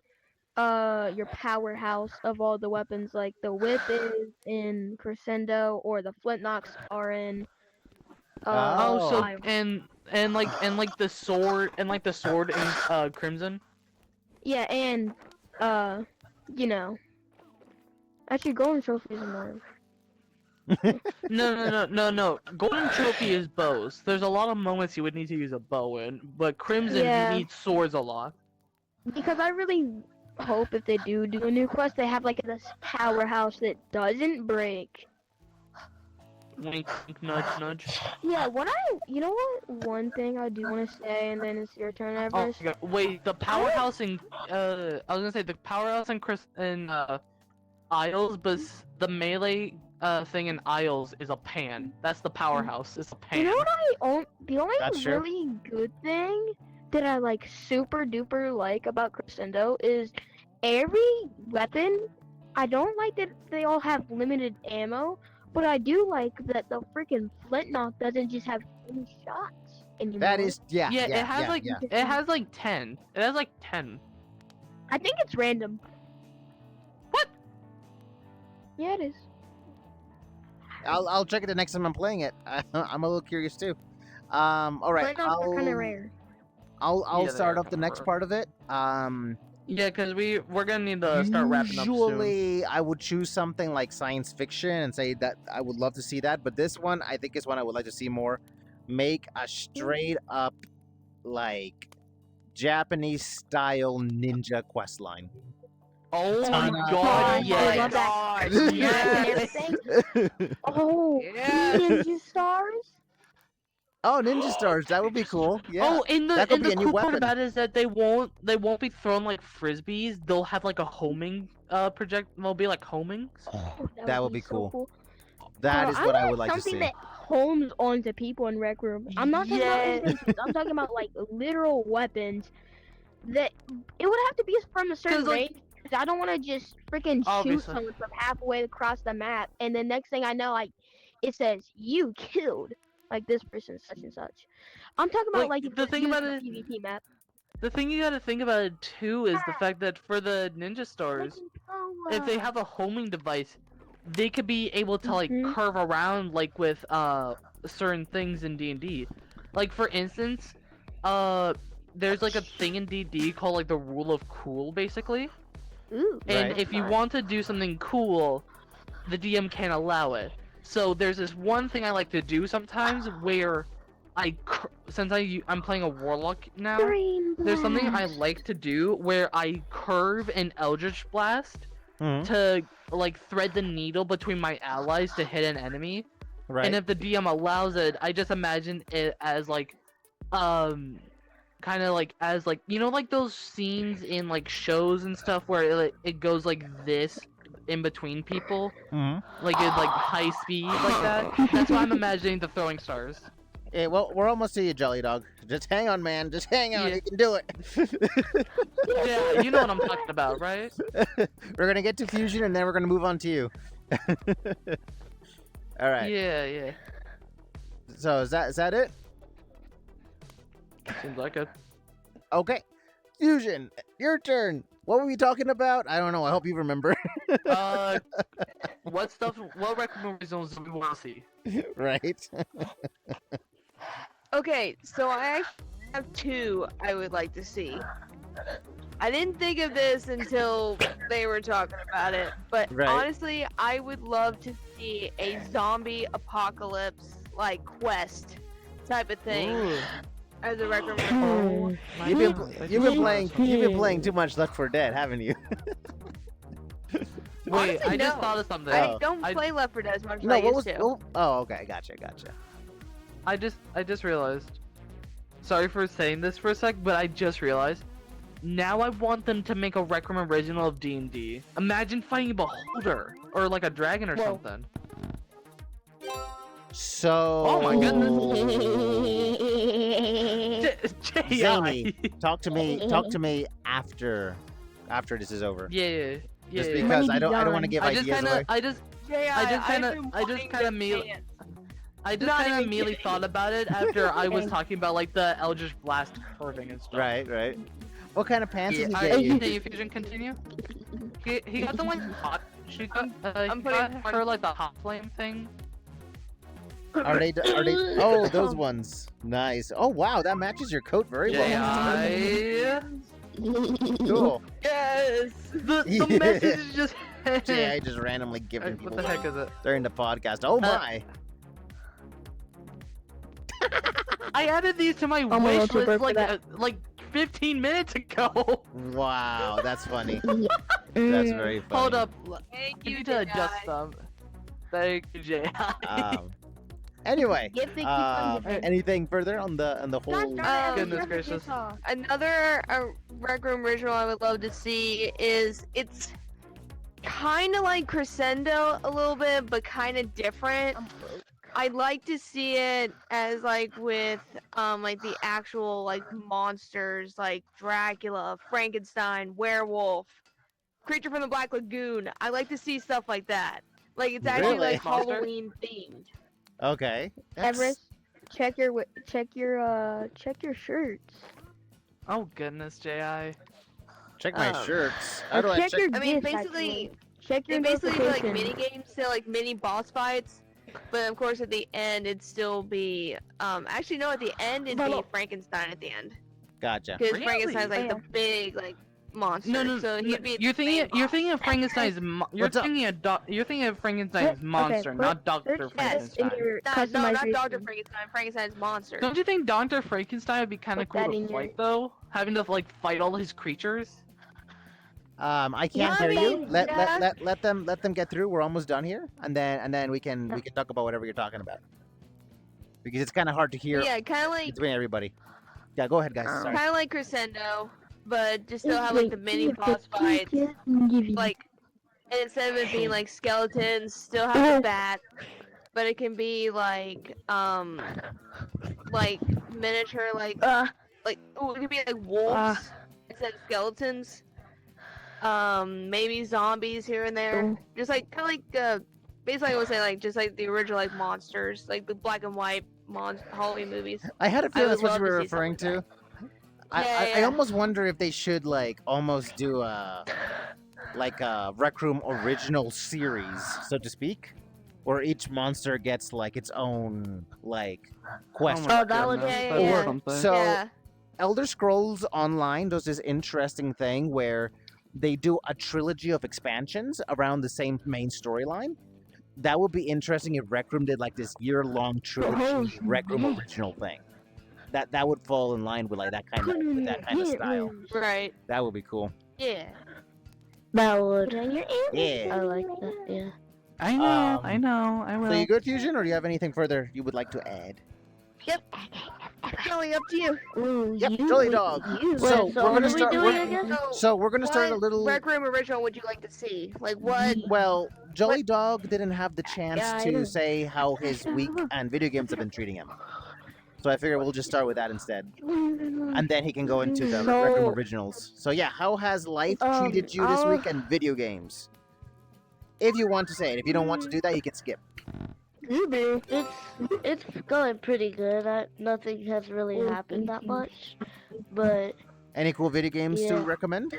S4: powerhouse of all the weapons. Like the whip is in Crescendo, or the flintlocks are in
S3: Oh, so
S4: Isle.
S3: and the sword in Crimson.
S4: Yeah, and you know, actually golden trophies are more.
S3: No. Golden trophy is bows. There's a lot of moments you would need to use a bow in, but Crimson
S4: Yeah.
S3: you need swords a lot.
S4: Because I really hope if they do a new quest, they have like this powerhouse that doesn't break.
S3: Wink, wink, nudge, nudge.
S4: Yeah, you know what? One thing I do want to say, and then it's your turn,
S3: Oh,
S4: Everest.
S3: my God. Wait, the powerhouse in I was gonna say the powerhouse in Isles, but the melee thing in Isles is a pan. That's the powerhouse. It's a pan.
S4: You know what the only
S2: That's true.
S4: really good thing that I like super duper like about Crescendo is every weapon. I don't like that they all have limited ammo, but I do like that the freaking flintlock doesn't just have 10 shots anymore.
S2: That is yeah.
S3: Yeah, it has like
S2: yeah.
S3: it has like 10. It has like 10.
S4: I think it's random.
S3: What?
S4: Yeah, it is.
S2: I'll check it the next time I'm playing it. I'm a little curious too. All right.
S4: Flintlock are kind of rare.
S2: I'll
S3: Yeah, they
S2: start
S3: are
S2: up the
S3: kinda
S2: next
S3: rare.
S2: part of it.
S3: Yeah, because we're gonna need to start wrapping up soon.
S2: Usually, I would choose something like science fiction and say that I would love to see that, but this one I think is one I would like to see more. Make a straight up like Japanese style ninja quest line.
S3: Oh my
S2: Tana.
S3: God!
S4: Oh,
S3: Yes.
S4: I love that.
S3: Yes.
S4: Oh,
S3: Yes.
S4: ninja stars.
S2: Oh, ninja stars! That would be cool. Yeah.
S3: Oh, and
S2: that
S3: the
S2: could be a new
S3: cool part
S2: weapon.
S3: about it is that they won't be thrown like frisbees. They'll have like a homing project. They'll be like homings.
S2: Oh, that would be
S4: so
S2: cool. That is
S4: I
S2: what I
S4: want
S2: would like to
S4: something
S2: see.
S4: that homes onto people in Rec Room. I'm not talking about
S3: Yes.
S4: inventions. I'm talking about like literal weapons. That it would have to be from a certain
S3: 'Cause, like-
S4: range. Because I don't want to just freaking shoot
S3: Obviously.
S4: someone from halfway across the map, and then next thing I know, like it says you killed like this person such and such. I'm talking about
S3: Like,
S4: like
S3: the thing about
S4: a
S3: it-
S4: PvP map.
S3: The thing you gotta think about it too is the fact that for the ninja stars, if they have a homing device, they could be able to like
S4: Mhm.
S3: curve around like with certain things in D&D. Like for instance, there's like a thing in D&D called like the rule of cool basically.
S4: Ooh.
S3: And
S2: Right.
S3: if you want to do something cool, the DM can't allow it. So there's this one thing I like to do sometimes where since I'm playing a warlock now,
S4: Green
S3: there's something I
S4: blast.
S3: like to do where I curve an eldritch blast
S2: Mhm.
S3: to like thread the needle between my allies to hit an enemy.
S2: Right.
S3: And if the DM allows it, I just imagine it as like kind of like as like like those scenes in like shows and stuff where it goes like this in between people,
S2: Mhm.
S3: like in like high speed like that. That's what I'm imagining the throwing stars.
S2: Hey, well, we're almost to you, Jolly Dog. Just hang on, man. Just hang on.
S3: Yeah.
S2: You can do it.
S3: Yeah, you know what I'm talking about, right?
S2: We're gonna get to fusion, and then we're gonna move on to you. All right.
S3: Yeah.
S2: So is that it?
S3: Seems like it.
S2: Okay. Fusion, your turn. What were we talking about? I don't know. I hope you remember.
S3: What recommendations do we want to see?
S2: Right.
S5: Okay, so I actually have two I would like to see. I didn't think of this until they were talking about it, but
S2: Right.
S5: honestly, I would love to see a zombie apocalypse like quest type of thing
S3: Ooh.
S5: as a recommendation.
S3: My
S2: You've been
S3: God.
S2: you've been playing too much Left 4 Dead, haven't you?
S3: Wait,
S5: Honestly,
S3: I just
S5: no.
S3: thought of something.
S5: I don't
S3: I-
S5: play Left 4 Dead as much as
S2: No.
S5: I
S2: What
S5: used
S2: was?
S5: to.
S2: Oh, okay. Gotcha.
S3: I just realized. Sorry for saying this for a sec, but I just realized. Now I want them to make a Rec Room original of D&D. Imagine fighting a beholder or like a dragon or
S5: Whoa.
S3: something.
S2: So.
S3: Oh my goodness.
S2: Zany, talk to me. Talk to me after this is over.
S3: Yeah.
S2: Just
S3: Yeah.
S2: because
S4: Let me
S2: I don't want to
S4: be
S2: give
S3: I just
S2: ideas
S3: kind
S2: away.
S3: of, I just kind of, I just
S5: Not
S3: kind of
S5: even
S3: immediately
S5: kidding.
S3: thought about it after I was talking about like the Eldritch Blast curving and stuff.
S2: Right. What kind of pants
S3: Yeah,
S2: did he
S3: I,
S2: get you?
S3: continue, Fusion, continue. He got the one hot. She got,
S5: I'm
S3: he
S5: putting
S3: got
S5: one-
S3: her like the hot flame thing.
S2: Are they? Oh, those ones. Nice. Oh wow, that matches your coat very well.
S3: J.I.
S2: Cool.
S5: Yes.
S3: The
S2: Yeah.
S3: message is just.
S2: I just randomly giving
S3: What
S2: people
S3: the heck is it?
S2: during the podcast. Oh my.
S3: I added these to my
S4: I'm a
S3: wish
S4: little too
S3: list
S4: broke for
S3: like 15 minutes ago.
S2: Wow, that's funny. That's very funny.
S3: Hold up,
S5: Thank
S3: I
S5: you,
S3: need to adjust
S5: Jedi.
S3: them. Thank you, J.I.
S2: Anyway,
S4: Gift that keeps on giving.
S2: anything further on the whole?
S3: Goodness gracious.
S5: Another Rec Room original I would love to see is it's kind of like Crescendo a little bit, but kind of different. I'd like to see it as like with like the actual like monsters like Dracula, Frankenstein, werewolf, creature from the Black Lagoon. I like to see stuff like that. Like it's actually
S2: Really?
S5: like
S3: Monster?
S5: Halloween themed.
S2: Okay. that's-
S4: Everest, check your shirts.
S3: Oh goodness, J.I.
S2: Check my
S5: Um,
S2: shirts. How
S4: Or
S2: do I
S4: check
S2: check?
S4: your
S5: I mean,
S4: gifts,
S5: basically,
S4: actually. Check
S5: they
S4: your
S5: basically be like
S4: notifications.
S5: mini games, so like mini boss fights. But of course, at the end, it'd still be actually no, at the end it'd be
S4: Hello.
S5: Frankenstein at the end
S2: Gotcha.
S5: because
S3: Really?
S5: Frankenstein's like
S4: Oh,
S5: the big like monster.
S3: No,
S5: So he'd be.
S3: you're
S5: the main
S3: thinking of
S5: boss.
S3: Frankenstein's. You're
S2: What's up?
S3: you're thinking of Frankenstein's
S4: Okay,
S3: monster,
S4: put
S3: not Doctor
S4: Search
S5: Yes.
S4: this in
S3: Frankenstein.
S4: your
S5: No, not
S4: customization.
S5: Doctor Frankenstein. Frankenstein's monster.
S3: Don't you think Doctor Frankenstein would be kind of
S4: Put
S3: cool
S4: that
S3: to
S4: in your-
S3: fight though? Having to like fight all his creatures.
S2: I can't
S5: Yeah,
S2: hear
S5: I
S2: you.
S5: mean,
S2: Let
S5: yeah.
S2: them get through. We're almost done here, and then we can talk about whatever you're talking about. Because it's kind of hard to hear
S5: Yeah, kind of like
S2: between everybody. Yeah, go ahead, guys. Sorry.
S5: kind of like Crescendo, but just still have like the mini boss fights. Like, and instead of it being like skeletons, still have the bat, but it can be like miniature like it could be like wolves instead of skeletons. Maybe zombies here and there. Just like kind of like basically I would say like just like the original like monsters, like the black and white Halloween movies.
S2: I had a feeling that's
S5: would
S2: what you
S5: love
S2: were
S5: to see something
S2: referring
S5: like
S2: to.
S5: that.
S2: I
S5: Yeah.
S2: almost wonder if they should like almost do a Rec Room original series, so to speak, where each monster gets like its own like quest.
S3: my
S4: Oh, that would-
S3: goodness,
S5: yeah,
S3: that'd be
S5: yeah.
S3: something.
S2: So
S5: Yeah.
S2: Elder Scrolls Online does this interesting thing where they do a trilogy of expansions around the same main storyline. That would be interesting if Rec Room did like this year-long trilogy Rec Room original thing. That would fall in line with like that kind of style.
S5: Right.
S2: That would be cool.
S5: Yeah.
S4: That would.
S2: Yeah.
S4: I like that. Yeah.
S3: I know,
S2: Um,
S3: I know, I will.
S2: So you good, Fusion, or do you have anything further you would like to add?
S5: Joey, up to you.
S4: Ooh,
S2: Yep,
S4: you,
S2: Jolly Dog.
S4: You.
S2: So
S4: Wait,
S2: we're gonna
S4: what are
S2: start-
S4: we
S2: we're-
S4: doing again?
S2: So we're gonna start a
S5: What
S2: little.
S5: Rec Room original would you like to see? Like what?
S2: Well, Jolly Dog didn't have the chance
S4: Yeah, I
S2: to
S4: know.
S2: say how his week and video games have been treating him. So I figure we'll just start with that instead, and then he can go into the
S4: So-
S2: Rec Room originals. So yeah, how has life treated you this week and video games? If you want to say it, if you don't want to do that, you can skip.
S4: It's going pretty good. Nothing has really happened that much, but
S2: Any cool video games to
S4: Yeah.
S2: recommend?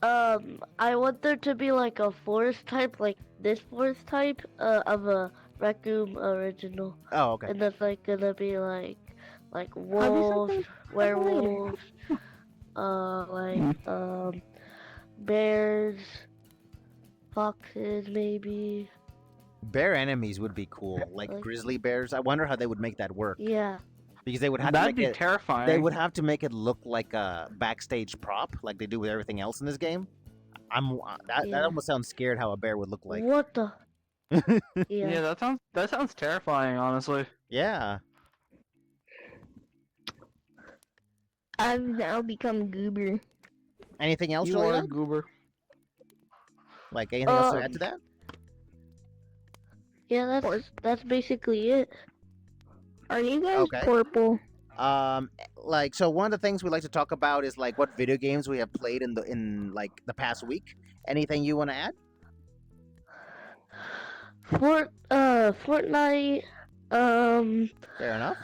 S4: I want there to be like a forest type, like this forest type, of a Rec Room original,
S2: Oh, okay.
S4: and that's like gonna be like wolves, werewolves, bears, foxes, maybe.
S2: Bear enemies would be cool, like
S4: Like-
S2: grizzly bears. I wonder how they would make that work
S4: Yeah.
S2: because they would have to
S3: That'd
S2: make
S3: be
S2: it.
S3: terrifying.
S2: They would have to make it look like a backstage prop, like they do with everything else in this game. That
S4: Yeah.
S2: almost sounds scared how a bear would look like.
S4: What the?
S3: Yeah,
S4: Yeah.
S3: that sounds terrifying, honestly.
S2: Yeah.
S4: I've now become Goober.
S2: Anything else,
S3: You are a
S2: Julia?
S3: goober.
S2: Like anything else to add to that?
S4: Yeah, that's basically it. Are you guys
S2: Okay.
S4: purple?
S2: Like, so one of the things we like to talk about is like what video games we have played in like the past week. Anything you want to add?
S4: Fortnite,
S2: Fair enough.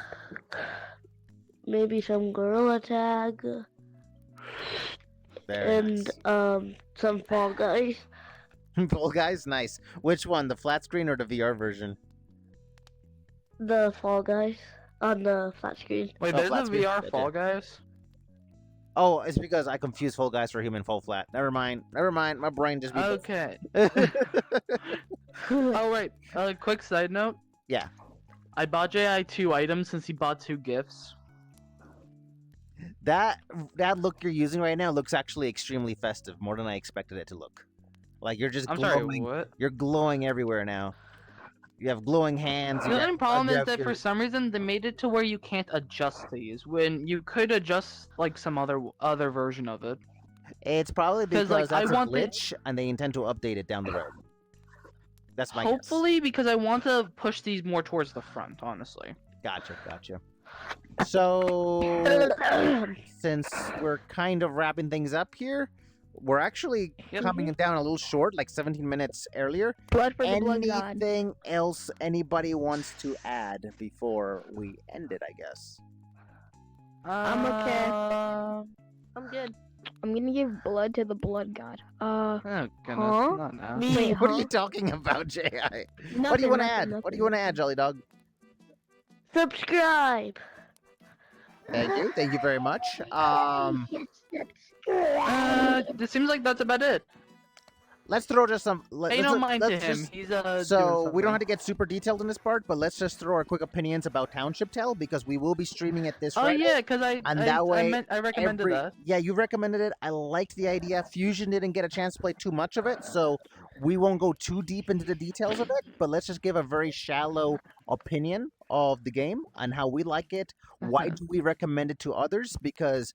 S4: maybe some Gorilla Tag,
S2: Very
S4: and some Fall Guys.
S2: nice. Fall Guys, nice. Which one, the flat screen or the VR version?
S4: The Fall Guys on the flat screen.
S3: Wait,
S2: Oh,
S3: there's
S2: flat
S3: a
S2: screen.
S3: VR
S2: Gotcha.
S3: Fall Guys?
S2: Oh, it's because I confused Fall Guys for Human Fall Flat. Never mind. Never mind. My brain just.
S3: Okay.
S4: Oh,
S3: Oh, right. Quick side note.
S2: Yeah.
S3: I bought JI 2 items since he bought 2 gifts.
S2: That look you're using right now looks actually extremely festive, more than I expected it to look. Like you're just
S3: I'm
S2: glowing.
S3: sorry, what?
S2: You're glowing everywhere now. You have glowing hands.
S3: The
S2: you
S3: only
S2: got-
S3: problem
S2: you
S3: is
S2: have
S3: that
S2: your-
S3: for some reason they made it to where you can't adjust these when you could adjust like some other version of it.
S2: It's probably
S3: 'Cause,
S2: because
S3: like,
S2: that's
S3: I
S2: a
S3: want the-
S2: glitch, and they intend to update it down the road. That's my
S3: Hopefully, because I want to push these more towards the front, honestly.
S2: guess. Gotcha. So, since we're kind of wrapping things up here, we're actually
S3: Yep.
S2: coming down a little short, like 17 minutes earlier.
S4: Blood for the Blood God.
S2: Anything else anybody wants to add before we end it, I guess?
S4: I'm okay.
S5: I'm good.
S4: I'm gonna give blood to the Blood God.
S3: Oh goodness,
S4: Huh?
S3: not now.
S4: Wait,
S2: What are
S4: huh?
S2: you talking about, J.I.? What do you
S4: Nothing,
S2: want to
S4: nothing,
S2: add? What do you
S4: nothing.
S2: want to add, Jolly Dog?
S4: Subscribe.
S2: Thank you very much.
S3: It seems like that's about it.
S2: Let's throw just some.
S3: Pay no mind to him. He's
S2: So
S3: doing
S2: we don't
S3: something.
S2: have to get super detailed in this part, but let's just throw our quick opinions about Township Tale because we will be streaming it this
S3: Oh
S2: Friday.
S3: yeah, because
S2: And that way,
S3: I recommended that.
S2: Yeah, you recommended it. I liked the idea. Fusion didn't get a chance to play too much of it, so we won't go too deep into the details of it. But let's just give a very shallow opinion of the game and how we like it. Why do we recommend it to others? Because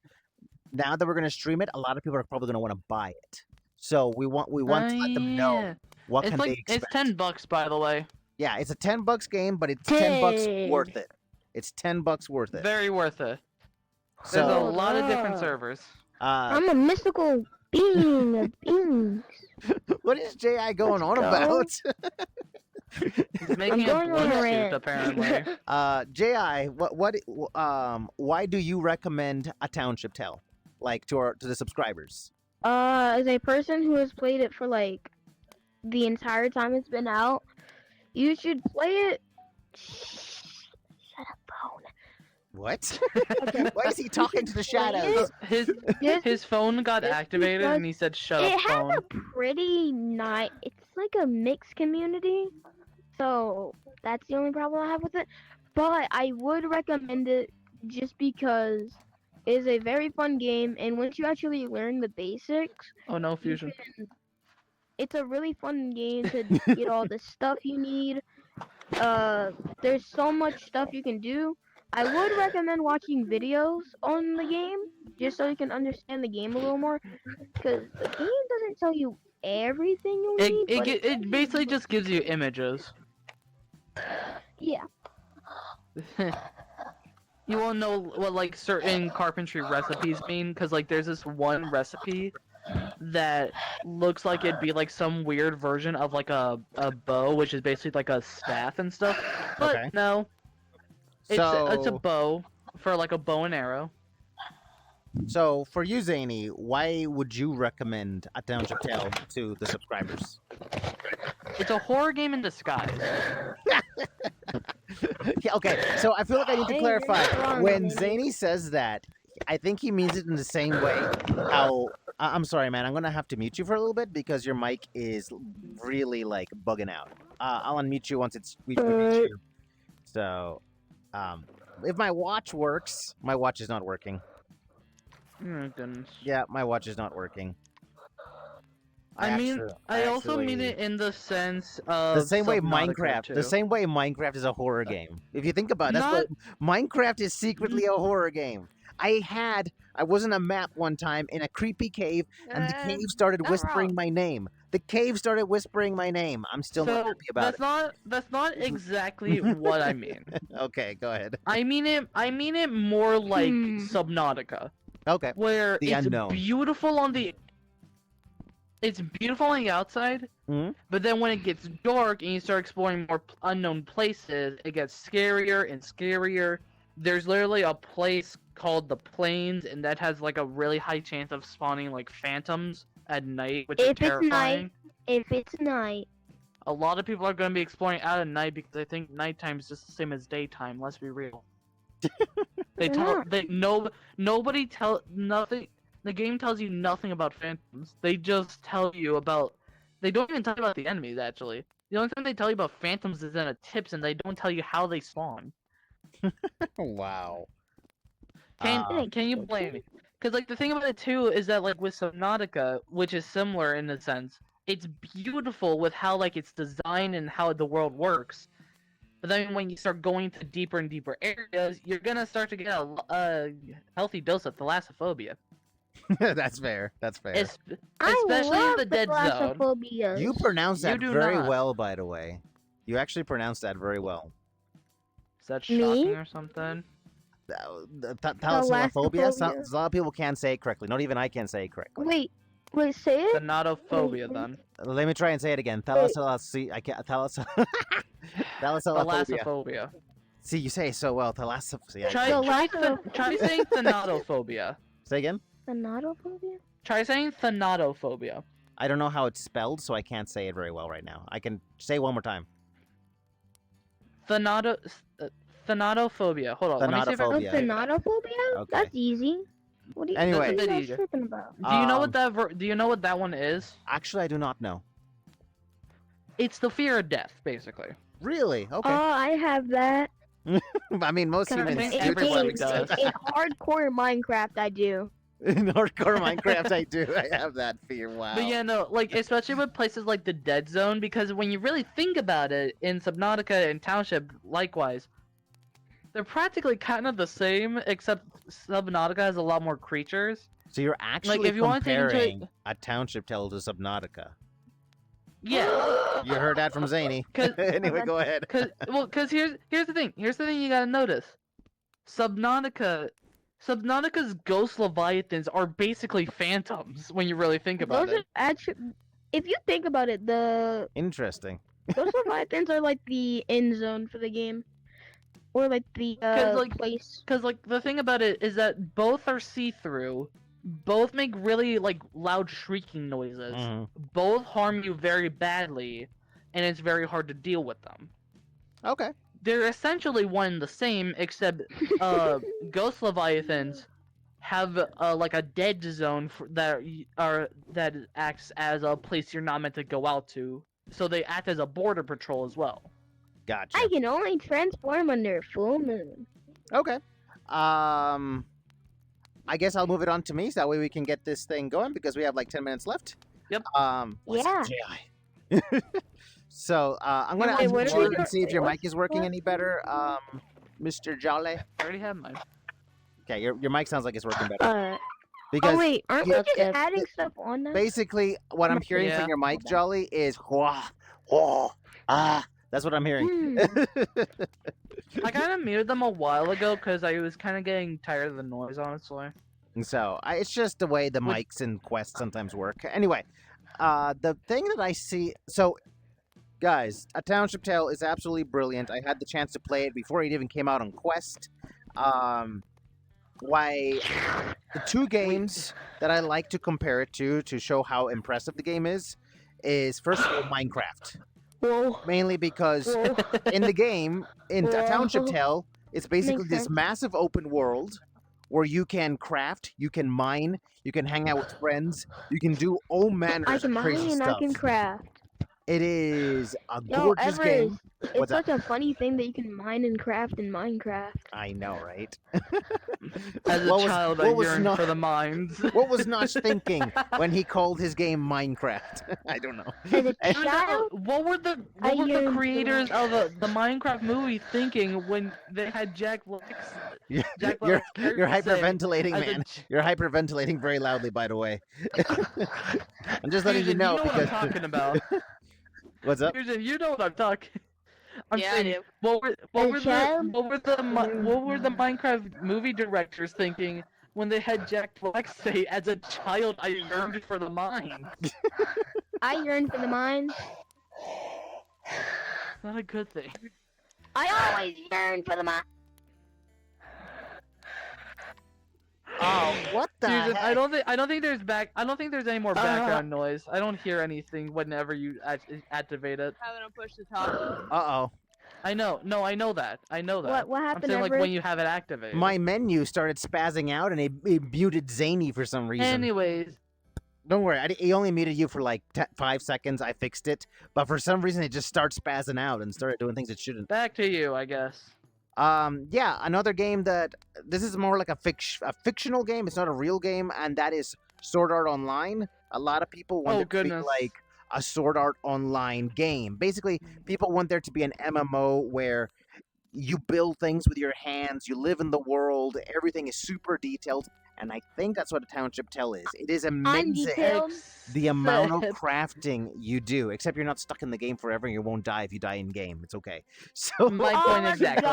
S2: now that we're going to stream it, a lot of people are probably going to want to buy it. So we want to let them know
S3: Yeah.
S2: what
S3: It's
S2: can
S3: like
S2: they expect.
S3: it's $10, by the way.
S2: Yeah, it's a $10 game, but it's $10
S4: Hey.
S2: worth it. It's $10 worth it.
S3: Very worth it. There's a
S2: So,
S3: lot of different
S4: Ah.
S3: servers.
S4: I'm a mystical being of beings.
S2: what is Ji going on
S4: Let's go.
S2: about?
S3: He's making a
S4: going on
S3: blood
S4: a
S3: suit,
S4: rant.
S3: apparently.
S2: Ji, why do you recommend a Township Tale, like to the subscribers?
S4: As a person who has played it for like the entire time it's been out, you should play it. Shut up, phone.
S2: What?
S4: Okay.
S2: Why is he talking to the shadows?
S3: His
S4: Yes,
S3: his phone got
S4: It's
S3: activated
S4: because
S3: and he said, "Shut
S4: it
S3: up,
S4: has
S3: phone."
S4: a pretty nice. It's like a mixed community, so that's the only problem I have with it. But I would recommend it just because it is a very fun game, and once you actually learn the basics,
S3: Oh no,
S4: you
S3: fusion.
S4: can- it's a really fun game to get all the stuff you need. There's so much stuff you can do. I would recommend watching videos on the game just so you can understand the game a little more, because the game doesn't tell you everything you
S3: It
S4: need.
S3: it,
S4: but
S3: gi- it basically just gives you images.
S4: yeah.
S3: You won't know what like certain carpentry recipes mean, because like there's this one recipe that looks like it'd be like some weird version of like a bow, which is basically like a staff and stuff. But
S2: Okay.
S3: no, it's a
S2: So,
S3: bow for like a bow and arrow.
S2: so for you, Zany, why would you recommend a Township Tale to the subscribers?
S3: It's a horror game in disguise.
S2: Yeah, okay, so I feel like I need to
S4: Hey,
S2: clarify.
S4: you're wrong,
S2: When
S4: Zany.
S2: Zany says that, I think he means it in the same way how... I'm sorry, man. I'm going to have to mute you for a little bit because your mic is really, like, bugging out. I'll unmute you once we mute you. So, if my watch works... My watch is not working.
S3: Oh goodness.
S2: Yeah, my watch is not working.
S3: I mean, I also mean
S2: actually-
S3: it in the sense of
S2: The same way
S3: Subnautica,
S2: Minecraft.
S3: too.
S2: The same way Minecraft is a horror game. If you think about it, that's what Minecraft is secretly a horror game. I was in a map one time in a creepy cave, and the cave started
S5: not
S2: whispering
S5: wrong.
S2: my name. The cave started whispering my name. I'm still not
S3: So
S2: happy about
S3: that's not exactly what I mean.
S2: it. Okay, go ahead.
S3: I mean it more like
S4: Hmm.
S3: Subnautica,
S2: Okay.
S3: where
S2: The
S3: it's
S2: unknown.
S3: beautiful on the outside,
S2: Mhm.
S3: but then when it gets dark and you start exploring more unknown places, it gets scarier and scarier. There's literally a place called the Plains, and that has like a really high chance of spawning like phantoms at night, which is
S4: If it's
S3: terrifying.
S4: night. If it's night,
S3: A lot of people are going to be exploring out at night because they think nighttime is just the same as daytime. Let's be real. They
S4: Why
S3: tell
S4: not?
S3: they no nobody tell nothing. The game tells you nothing about phantoms. They just tell you about. They don't even tell you about the enemies. Actually, the only thing they tell you about phantoms is in a tips, and they don't tell you how they spawn.
S2: Wow.
S3: Can you blame me? Because like the thing about it too is that like with Subnautica, which is similar in a sense, it's beautiful with how like it's designed and how the world works. But then when you start going to deeper and deeper areas, you're gonna start to get a healthy dose of thalassophobia.
S2: That's fair. That's fair.
S3: Especially in
S4: I love
S3: the dead zone.
S4: thalassophobia.
S2: You pronounce
S3: You
S2: that
S3: do
S2: very
S3: not.
S2: well, by the way. You actually pronounced that very well.
S3: Is that
S4: Me?
S3: shocking or something?
S2: Thalassophobia?
S4: Thalassophobia.
S2: A lot of people can't say it correctly. Not even I can say it correctly.
S4: Wait, say it.
S3: Thanatophobia then.
S2: Let me try and say it again.
S4: Wait.
S2: I can't. Thalassophobia.
S3: Thalassophobia.
S2: See, you say it so well. Thalassophobia.
S3: Try saying thanatophobia.
S2: Say again.
S4: Thanatophobia?
S3: Try saying thanatophobia.
S2: I don't know how it's spelled, so I can't say it very well right now. I can say it one more time.
S3: Thanatophobia. Hold on. Let me see if I
S4: Oh,
S2: Thanatophobia.
S4: thanatophobia?
S2: Okay.
S4: That's easy. What are you,
S2: Anyway.
S4: what are
S3: That's a
S4: you
S3: bit
S4: guys
S3: easier.
S4: tripping about?
S3: Do you know
S2: Um,
S3: what that? Do you know what that one is?
S2: Actually, I do not know.
S3: It's the fear of death, basically.
S2: Really? Okay.
S4: Oh, I have that.
S2: I mean, most
S3: I
S2: humans
S3: think
S2: do to
S3: everybody
S2: some extent.
S3: does.
S4: In hardcore Minecraft, I do.
S2: In hardcore Minecraft, I do. I have that fear. Wow.
S3: But yeah, no, like especially with places like the Dead Zone, because when you really think about it, in Subnautica and Township, likewise, they're practically kind of the same, except Subnautica has a lot more creatures.
S2: So you're actually
S3: if you wanna take into it-
S2: comparing a Township Tale to Subnautica.
S3: Yeah,
S2: You heard that from Zany.
S3: 'Cause-
S2: Anyway, go ahead.
S3: because here's the thing. Here's the thing you gotta notice. Subnautica's ghost leviathans are basically phantoms when you really think about
S4: Those are
S3: it.
S4: actually, if you think about it, the
S2: Interesting.
S4: those leviathans are like the end zone for the game, or like the
S3: 'Cause, like,
S4: place.
S3: Because like the thing about it is that both are see-through, both make really like loud shrieking noises,
S2: Mhm.
S3: both harm you very badly, and it's very hard to deal with them.
S2: Okay.
S3: They're essentially one and the same, except ghost leviathans have like a dead zone that acts as a place you're not meant to go out to, so they act as a border patrol as well.
S2: Gotcha.
S4: I can only transform under full moon.
S2: Okay. I guess I'll move it on to me, so that way we can get this thing going because we have like 10 minutes left.
S3: Yep.
S2: What's
S4: Yeah.
S2: JI? So I'm gonna
S4: Wait,
S2: ask
S4: what are
S2: you
S4: we
S2: and
S4: doing?
S2: see if your
S4: What-
S2: mic is working
S4: what?
S2: any better, Mr. Jolly.
S3: I already have mine.
S2: Okay, your mic sounds like it's working better
S4: Oh
S2: because
S4: wait, aren't
S2: yeah,
S4: we just
S3: yeah,
S4: adding stuff on that?
S2: basically what I'm hearing
S3: Yeah.
S2: from your mic, Jolly, is wah, wah, ah. That's what I'm hearing.
S4: Hmm.
S3: I kind of muted them a while ago because I was kind of getting tired of the noise, honestly.
S2: And so it's just the way the
S3: Would-
S2: mics in Quest sometimes work. Anyway, the thing that I see, so guys, A Township Tale is absolutely brilliant. I had the chance to play it before it even came out on Quest. Why the two games that I like to compare it to show how impressive the game is first of all Minecraft.
S4: Whoa.
S2: Mainly because
S4: Whoa.
S2: in the game, in A Township
S4: Whoa.
S2: Tale, it's basically
S4: Makes
S2: this
S4: sense.
S2: massive open world where you can craft, you can mine, you can hang out with friends, you can do all manner
S4: I
S2: of
S4: can
S2: crazy
S4: mine and
S2: stuff.
S4: I can craft.
S2: It is a
S4: Yo,
S2: gorgeous game.
S4: Everest, it's
S2: What's up?
S4: such a funny thing that you can mine and craft in Minecraft.
S2: I know, right?
S3: As a
S2: What was-
S3: child, I
S2: what was
S3: yearned
S2: not-
S3: for the mines.
S2: What was Notch thinking when he called his game Minecraft? I don't know.
S4: As a
S2: And-
S4: child,
S3: What were the
S4: I yearn for
S3: creators of the Minecraft movie thinking when they had Jack Black's
S2: You're,
S3: Jack
S2: you're,
S3: Black's
S2: you're
S3: character say,
S2: hyperventilating,
S3: as a
S2: man.
S3: ch-
S2: You're hyperventilating very loudly, by the way. I'm just letting you
S3: Fusion,
S2: know
S3: what
S2: because
S3: I'm talking about.
S2: what's up?
S3: Fusion, you know what I'm talking. I'm
S5: Yeah, I
S3: saying,
S5: do.
S3: what were
S4: As a child,
S3: the Minecraft movie directors thinking when they had Jack Black say, "As a child, I yearned for the mine."
S4: I yearn for the mines.
S3: Not a good thing.
S4: I always yearn for the mines.
S2: Oh, what the
S3: Fusion,
S2: heck?
S3: I don't think there's any more background noise. I don't hear anything whenever you activate it.
S5: Having to push the top.
S2: Uh-oh.
S3: I know. No, I know that. I know that.
S4: What
S3: I'm
S4: happened,
S3: saying like
S4: Everest?
S3: when you have it activated.
S2: My menu started spazzing out and it muted Zany for some reason.
S3: Anyways,
S2: Don't worry, he only muted you for like 5 seconds. I fixed it. But for some reason, it just starts spazzing out and started doing things it shouldn't.
S3: back to you, I guess.
S2: Yeah, another game that this is more like a fictional game. It's not a real game, and that is Sword Art Online. A lot of people want
S3: Oh,
S2: it to be
S3: goodness.
S2: like a Sword Art Online game. Basically, people want there to be an MMO where you build things with your hands, you live in the world, everything is super detailed, and I think that's what a Township Tale is. It is
S4: I'm
S2: amazing
S4: detailed.
S2: the amount of
S3: Except-
S2: crafting you do. Except you're not stuck in the game forever, and you won't die if you die in game. It's okay. So,
S3: My
S4: Oh,
S3: point
S4: my
S3: exactly.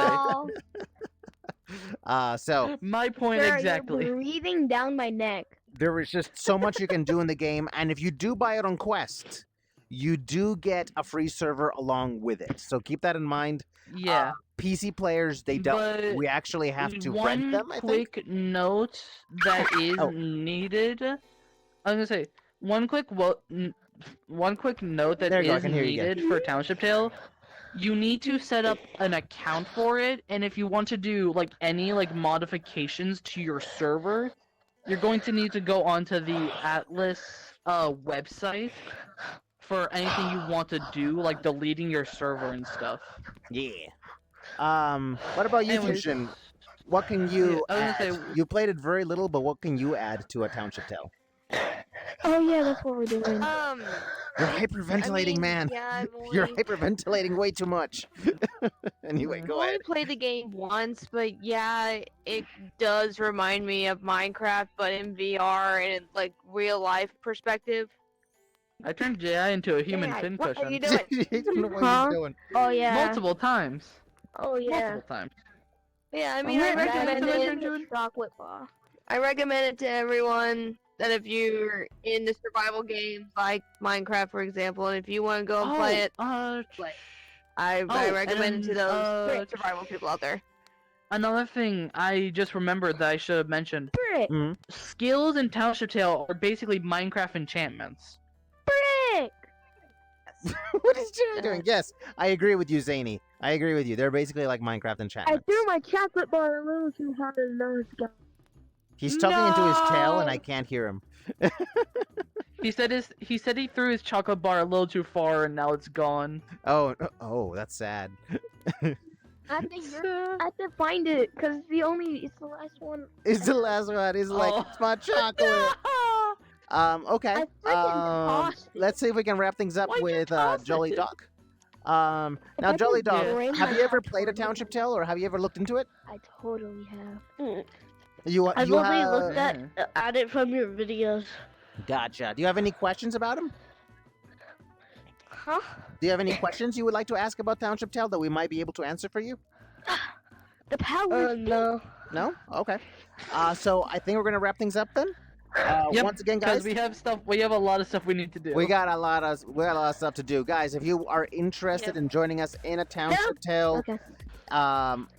S4: God.
S2: so
S3: My point
S4: Sir,
S3: exactly.
S4: You're breathing down my neck.
S2: there is just so much you can do in the game, and if you do buy it on Quest, you do get a free server along with it. So keep that in mind.
S3: Yeah.
S2: PC players, they don't.
S3: But
S2: We actually have to
S3: one
S2: rent them. I think.
S3: quick note that is
S2: Oh.
S3: needed. I was gonna say one quick note that
S2: There you go, I
S3: is
S2: can hear you again.
S3: needed for Township Tale. You need to set up an account for it, and if you want to do like any like modifications to your server, you're going to need to go onto the Atlas website for anything you want to do, like deleting your server and stuff.
S2: Yeah. What about you,
S3: Anyways,
S2: Fusion? What can you
S3: I was
S2: add?
S3: gonna say-
S2: You played it very little, but what can you add to a Township Tale?
S4: Oh yeah, that's what we're doing.
S2: You're hyperventilating, man.
S5: Yeah, I've only,
S2: You're hyperventilating way too much. Anyway,
S5: I've
S2: go
S5: only
S2: ahead.
S5: played the game once, but yeah, it does remind me of Minecraft, but in VR and in, like real life perspective.
S3: I turned JI into a human
S5: Hey,
S3: pincushion.
S5: what are you doing?
S2: I don't know what
S4: Huh?
S2: he's doing.
S4: Oh yeah.
S3: Multiple times.
S4: Oh yeah.
S3: Multiple times.
S5: Yeah, I mean, I
S3: wait, wait,
S5: recommend
S3: wait,
S5: it.
S3: wait, wait.
S4: Chocolate bar.
S5: I recommend it to everyone that if you're into survival games like Minecraft, for example, and if you want to go and play it, I recommend it to
S3: and,
S5: those survival people out there.
S3: Another thing I just remembered that I should have mentioned:
S4: Brick.
S3: skills in Township Tale are basically Minecraft enchantments.
S4: Brick.
S2: What is Jerry doing? Yes, I agree with you, Zany. I agree with you. They're basically like Minecraft
S4: I
S2: enchantments.
S4: threw my chocolate bar a little too hard and let's go.
S2: He's talking into his tail, and
S3: No!
S2: I can't hear him.
S3: He said he threw his chocolate bar a little too far and now it's gone.
S2: Oh, that's sad.
S4: I think I have to find it because it's the last one.
S2: It's the last one. He's like,
S3: Oh.
S2: it's my chocolate. Okay.
S4: I freaking tossed it.
S2: Let's see if we can wrap things up
S3: Why'd you
S2: with
S3: toss
S2: Jolly
S3: it?
S2: Duck.
S4: If
S2: Now,
S4: I
S2: Jolly
S4: could
S2: Dog,
S4: bring
S2: have
S4: my
S2: you ever played a
S4: chocolate-
S2: Township Tale, or have you ever looked into it?
S4: I totally have.
S2: You
S4: I've
S2: you
S4: only
S2: have...
S4: looked at it from your videos.
S2: Gotcha. Do you have any questions about him?
S4: Huh?
S2: Do you have any questions you would like to ask about Township Tale that we might be able to answer for you?
S4: The power. No.
S2: No? Okay. So I think we're gonna wrap things up then.
S3: Yep,
S2: Once again,
S3: Because
S2: guys,
S3: we have a lot of stuff we need to do.
S2: we got a lot of stuff to do, guys. If you are interested in joining us in a Township Tale,
S4: Okay.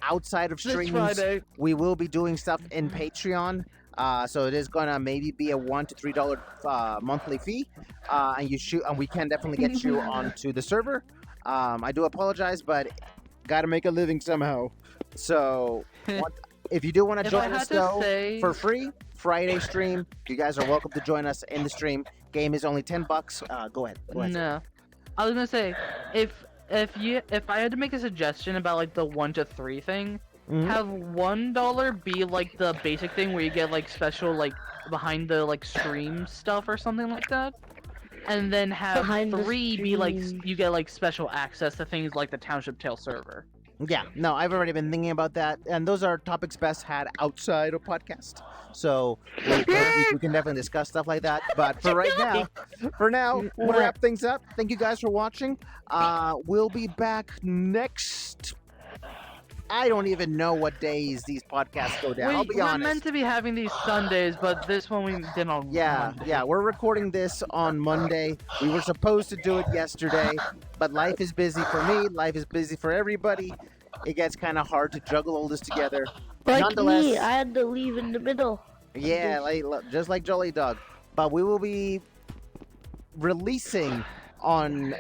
S2: outside of
S3: this
S2: streams,
S3: Friday.
S2: we will be doing stuff in Patreon. So it is gonna maybe be a $1 to $3 monthly fee, and we can definitely get you onto the server. I do apologize, but gotta make a living somehow. So if you do want to
S3: If I
S2: join
S3: had
S2: us
S3: to
S2: though
S3: say,
S2: for free, Friday stream, you guys are welcome to join us in the stream. Game is only $10. Go ahead. Go ahead.
S3: no. I was gonna say, if I had to make a suggestion about like the 1 to 3 thing,
S2: Mhm.
S3: have $1 be like the basic thing where you get like special like behind the like stream stuff or something like that, and then have
S4: Behind the
S3: 3 be like
S4: stream.
S3: you get like special access to things like the Township Tale server.
S2: Yeah, no, I've already been thinking about that, and those are topics best had outside of podcast. So we can definitely discuss stuff like that. But for now, we'll
S4: What?
S2: wrap things up. Thank you guys for watching. We'll be back next. I don't even know what days these podcasts go down. I'll be
S3: we're
S2: honest.
S3: meant to be having these Sundays, but this one we did on Monday.
S2: Yeah, we're recording this on Monday. We were supposed to do it yesterday, but life is busy for me. Life is busy for everybody. It gets kind of hard to juggle all this together.
S4: Like
S2: Nonetheless,
S4: me, I had to leave in the middle.
S2: yeah, just like Jolly Dog. But we will be releasing on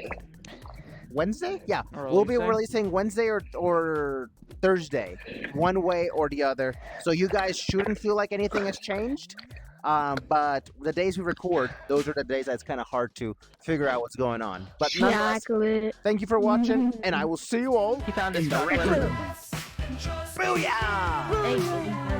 S2: Wednesday. Yeah, we'll be releasing Wednesday or Thursday, one way or the other. So you guys shouldn't feel like anything has changed. But the days we record, those are the days that's kind of hard to figure out what's going on. But nonetheless,
S4: Chocolate.
S2: thank you for watching, and I will see you all
S3: He found
S2: in
S3: his
S2: the
S3: chocolate.
S2: next one.
S1: Just
S2: Booyah!
S4: Thank you.